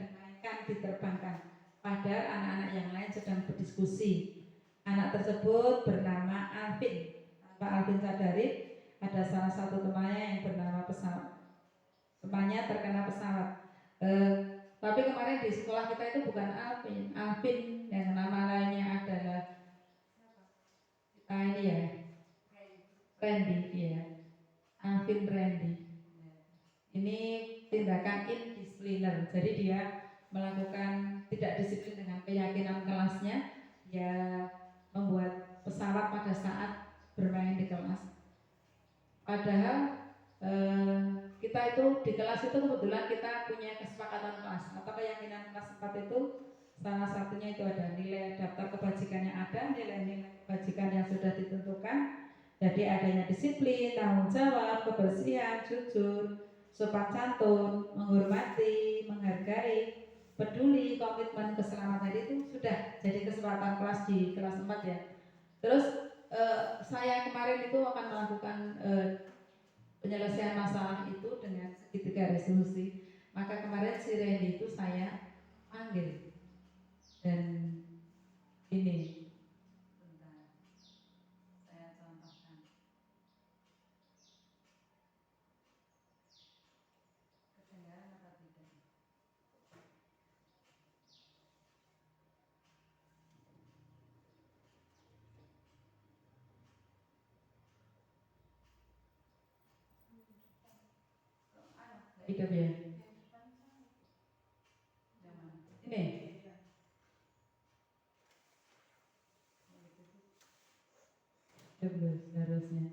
[SPEAKER 1] diterbangkan. Padahal anak-anak yang lain sedang berdiskusi. Anak tersebut bernama Alvin. Tanpa Alvin sadari, ada salah satu temannya yang bernama pesawat. Temannya terkena pesawat. Tapi kemarin di sekolah kita itu bukan Alvin. Alvin yang nama lainnya adalah ini ya, Randy ya, Alvin Randy. Ini tindakan indisipliner. Jadi dia melakukan tidak disiplin dengan keyakinan kelasnya. Dia membuat pesawat pada saat bermain di kelas. Padahal kita itu di kelas itu kebetulan kita punya kesepakatan kelas atau keyakinan kelas 4 itu salah satunya itu ada nilai daftar kebajikannya, ada nilai-nilai kebajikan yang sudah ditentukan. Jadi adanya disiplin, tanggung jawab, kebersihan, jujur, sopan santun, menghormati, menghargai, peduli, komitmen, keselamatan itu sudah jadi kesepakatan kelas di kelas 4 ya. Terus saya kemarin itu akan melakukan penyelesaian masalah itu dengan segitiga resolusi. Maka kemarin si Randy itu saya panggil dan ini bentar, saya contohkan. Hidup ya. Ini. Hidup loh seharusnya.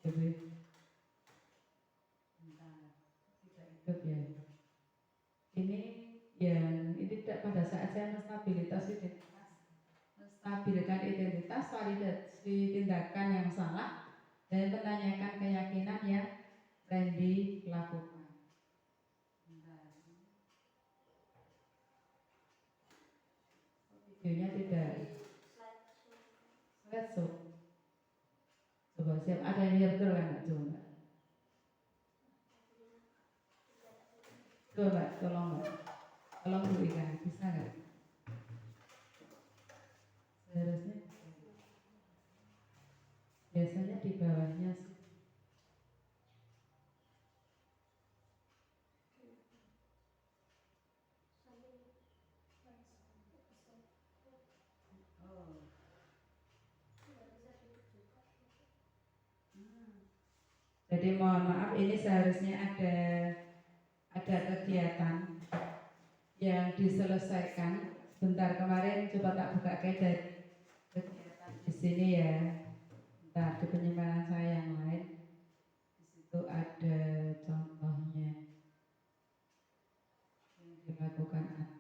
[SPEAKER 1] Hidup ya. Hidup ya. Ini yang ini tidak pada saat saya menstabilitas identitas, menstabilkan identitas, validasi tindakan yang salah, dan menanyakan keyakinan yang Randy lakukan. Videonya tidak slideshow. Coba siap ada yang lihat betul kan? Coba. Coba tolong Mbak. Tolong Bu Ika, bisa nggak? Seharusnya biasanya di bawahnya sih. Jadi mohon maaf, ini seharusnya ada kegiatan yang diselesaikan. Sebentar, kemarin coba tak buka dari kegiatan di sini ya. Bentar, di penyimpanan saya yang lain. Di situ ada contohnya yang dilakukan anak.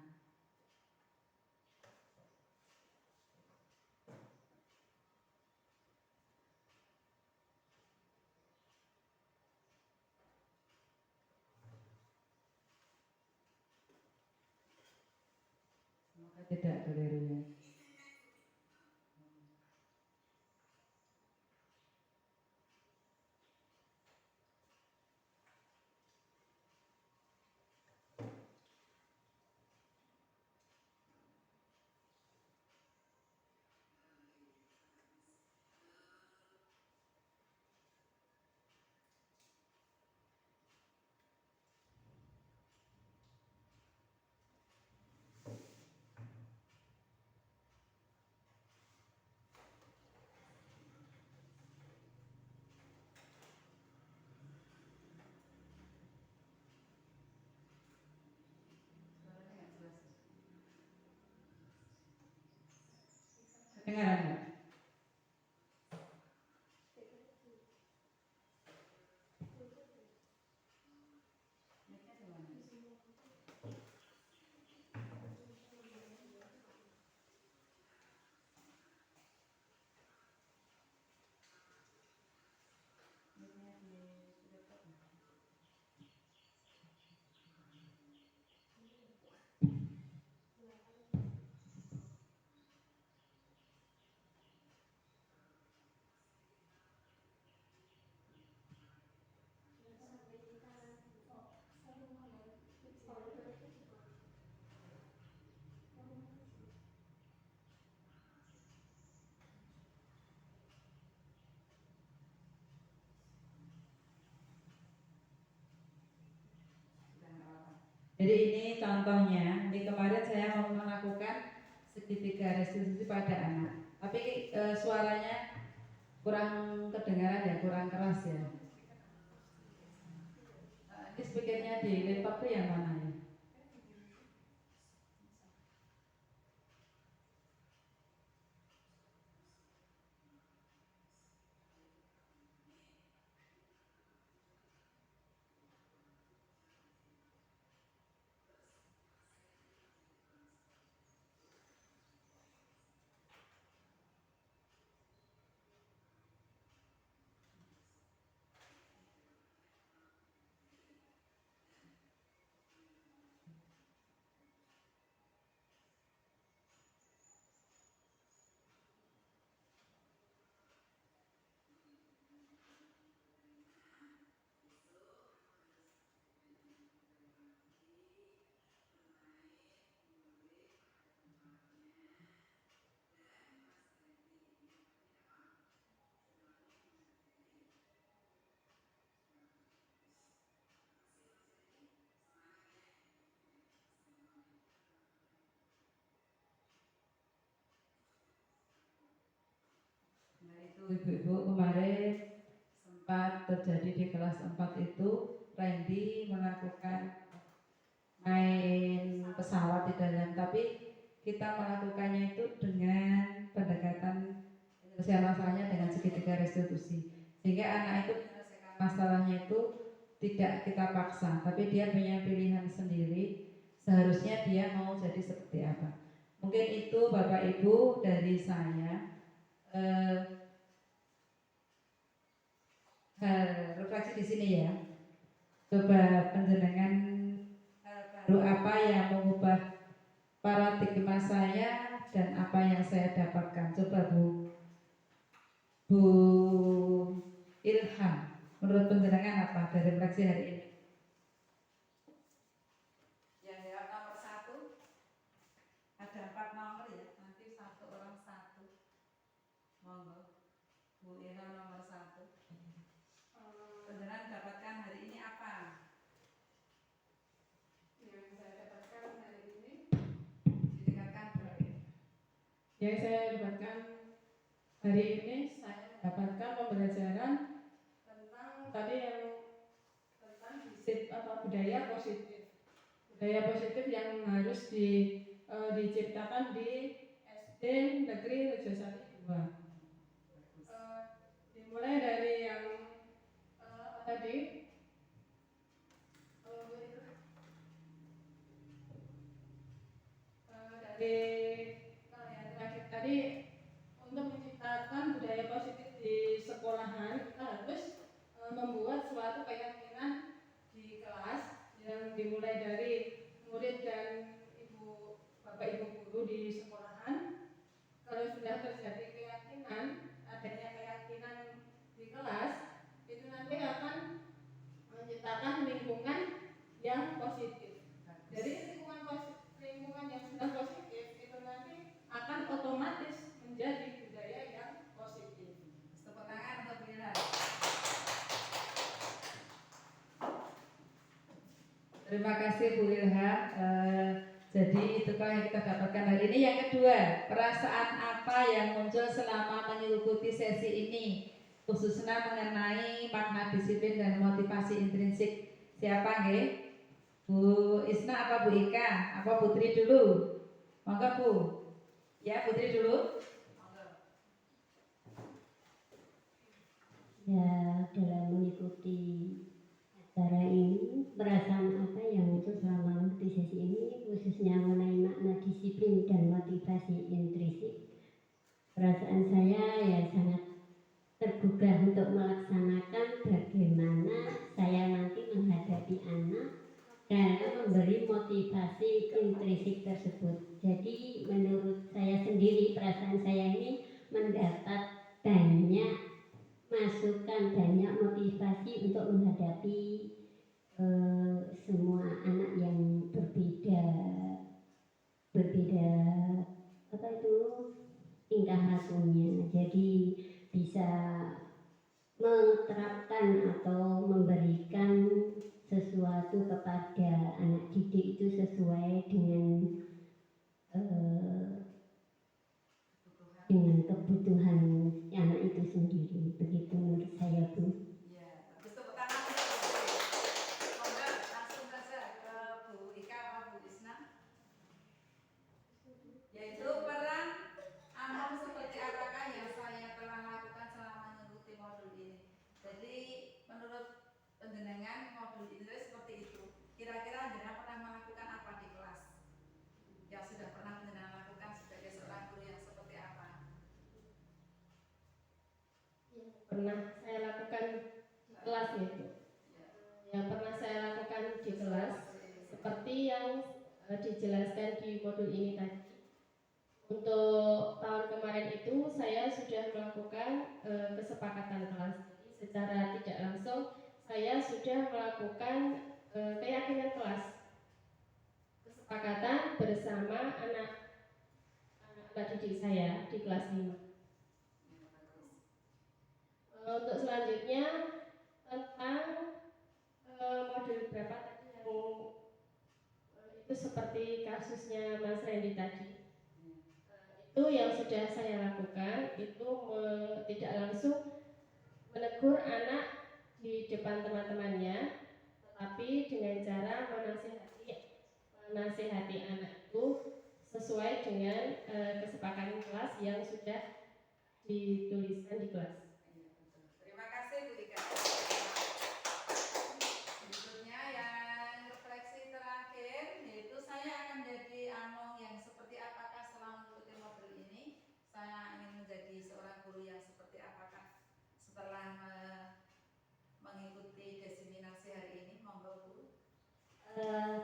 [SPEAKER 1] Semoga tidak keliru ya. Kedengaran nggak? Jadi ini contohnya, ini kemarin saya mau melakukan segitiga restitusi pada anak, tapi suaranya kurang kedengaran ya, kurang keras ya. Ini speakernya di laptop tuh yang mana ya? Nah itu ibu-ibu kemarin sempat terjadi di kelas 4 itu Randy melakukan main pesawat di dalam, tapi kita melakukannya itu dengan pendekatan penyelesaian masalahnya dengan segitiga restitusi, sehingga anak itu menyelesaikan masalahnya itu tidak kita paksa, tapi dia punya pilihan sendiri seharusnya dia mau jadi seperti apa. Mungkin itu Bapak Ibu dari saya. Refleksi di sini ya. Coba penjenengan baru apa yang mengubah paradigma saya dan apa yang saya dapatkan. Coba Bu Ilham, menurut penjenengan apa dari refleksi hari ini? Yang jawab nomor 1. Ada 4 nomor ya, nanti 1 orang 1. Monggo, Bu Ilham nomor 1. Penjenengan dapatkan hari ini apa?
[SPEAKER 2] Yang saya dapatkan hari ini,
[SPEAKER 1] Ditingkatkan berapa?
[SPEAKER 2] yang saya dapatkan hari ini, saya mendapatkan pembelajaran tentang tadi yang tentang budaya positif. Budaya positif yang harus diciptakan di SD Negeri Rejosari 2. Dimulai dari yang tadi yang terakhir tadi, untuk menciptakan budaya positif di sekolahan kita harus membuat suatu keyakinan di kelas yang dimulai dari murid dan bapak ibu guru di sekolahan. Kalau sudah terjadi keyakinan, adanya keyakinan di kelas, itu nanti akan menciptakan lingkungan yang positif. Jadi lingkungan yang sudah positif itu nanti akan otomatis menjadi budaya yang positif.
[SPEAKER 1] Tepuk tangan untuk Mira. Terima kasih Bu Ilham. Jadi itulah yang kita dapatkan hari ini. Yang kedua, perasaan apa yang muncul selama mengikuti sesi ini, khususnya mengenai makna disiplin dan motivasi intrinsik. Siapa nggih? Bu Isna apa Bu Ika? Apa Putri dulu? Monggo Bu. Ya, Putri dulu.
[SPEAKER 4] Ya, dalam mengikuti acara ini, perasaan apa yang muncul selama mengikuti sesi ini, khususnya mengenai makna disiplin dan motivasi intrinsik. Perasaan saya ya sangat tergugah untuk melaksanakan bagaimana saya nanti menghadapi anak dan memberi motivasi intrinsik tersebut. Jadi menurut saya sendiri, perasaan saya ini mendapat banyak masukan, banyak motivasi untuk menghadapi semua anak yang berbeda apa itu tingkah lakunya. Jadi bisa menerapkan atau memberikan sesuatu kepada anak didik itu sesuai dengan kebutuhan anak itu sendiri. Begitu menurut saya, Bu.
[SPEAKER 1] Ya, terus tepuk tangan. Monggo langsung saja ke Bu Ika apa Bu Isna. Yaitu peran Amon seperti apakah yang saya telah lakukan selama mengikuti modul ini. Jadi menurut penjenengan modul ini seperti itu. Kira-kira jenengan pernah melakukan apa di kelas? Yang sudah pernah jenengan lakukan sebagai seorang guru yang seperti apa?
[SPEAKER 2] Pernah saya lakukan di kelas itu. Yang pernah saya lakukan di kelas seperti yang dijelaskan di modul ini tadi. Untuk tahun kemarin itu saya sudah melakukan kesepakatan kelas. Jadi secara tidak langsung saya sudah melakukan keyakinan kelas. Kesepakatan bersama anak didik saya di kelas 5. Untuk selanjutnya tentang modul berapa tadi yang itu seperti kasusnya Mas Randy tadi, itu yang sudah saya lakukan itu tidak langsung menegur anak di depan teman-temannya, tetapi dengan cara menasehati anak itu sesuai dengan kesepakatan kelas yang sudah dituliskan di kelas.
[SPEAKER 1] Terima kasih Bu Ika. Berikutnya yang refleksi terakhir, yaitu saya akan jadi among yang seperti apakah setelah mengikuti modul ini. Saya ingin menjadi seorang guru yang seperti apakah setelah mengikuti desiminasi hari ini. Monggo Bu.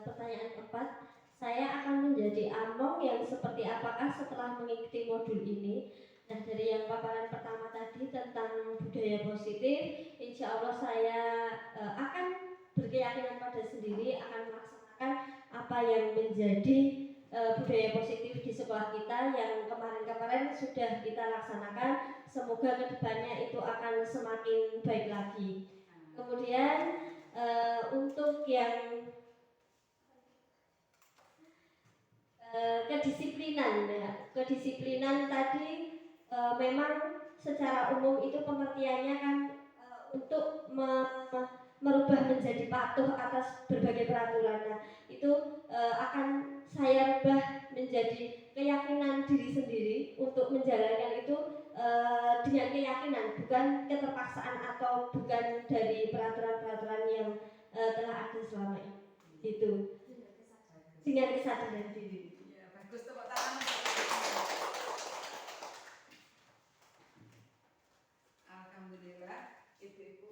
[SPEAKER 5] Pertanyaan keempat, saya akan menjadi among yang seperti apakah setelah mengikuti modul ini. Nah, dari yang paparan pertama tadi tentang budaya positif, insya Allah saya akan berkeyakinan pada sendiri akan melaksanakan apa yang menjadi budaya positif di sekolah kita yang kemarin-kemarin sudah kita laksanakan. Semoga kedepannya itu akan semakin baik lagi. Kemudian untuk yang kedisiplinan tadi memang secara umum itu pengertiannya kan untuk merubah menjadi patuh atas berbagai peraturan. Nah, itu akan saya rubah menjadi keyakinan diri sendiri untuk menjalankan itu dengan keyakinan, bukan keterpaksaan atau bukan dari peraturan-peraturan yang telah ada selama ini. Gitu. Dengan kesadaran diri.
[SPEAKER 1] Ya, bagus, tepuk tangan. Alhamdulillah, Ibu-ibu.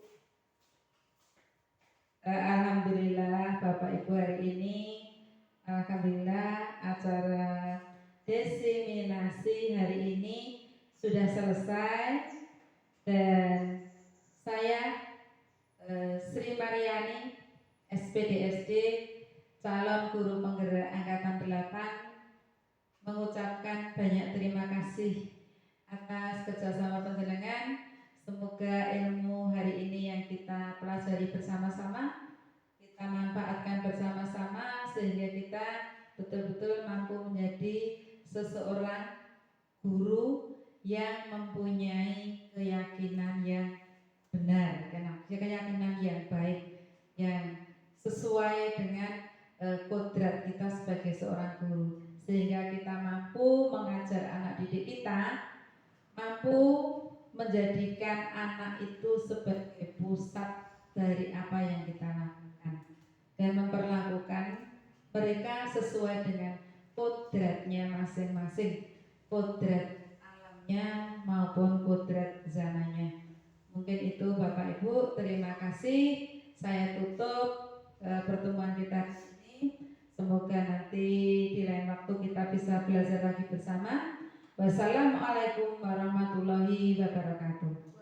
[SPEAKER 1] Alhamdulillah Bapak Ibu, hari ini alhamdulillah acara desiminasi hari ini sudah selesai dan saya Sri Mariani SPDSD calon guru penggerak angkatan 8 mengucapkan banyak terima kasih atas kerjasama panjenengan. Semoga ilmu hari ini yang kita pelajari bersama-sama, kita manfaatkan bersama-sama sehingga kita betul-betul mampu menjadi seseorang guru yang mempunyai keyakinan yang benar, keyakinan yang baik, yang sesuai dengan kodrat kita sebagai seorang guru, sehingga kita mampu mengajar anak didik kita, mampu menjadikan anak itu sebagai pusat dari apa yang kita lakukan dan memperlakukan mereka sesuai dengan kodratnya masing-masing, kodrat alamnya maupun kodrat zamannya. Mungkin itu Bapak Ibu, terima kasih. Saya tutup pertemuan kita ini. Semoga nanti di lain waktu kita bisa belajar lagi bersama. Wassalamualaikum warahmatullahi wabarakatuh.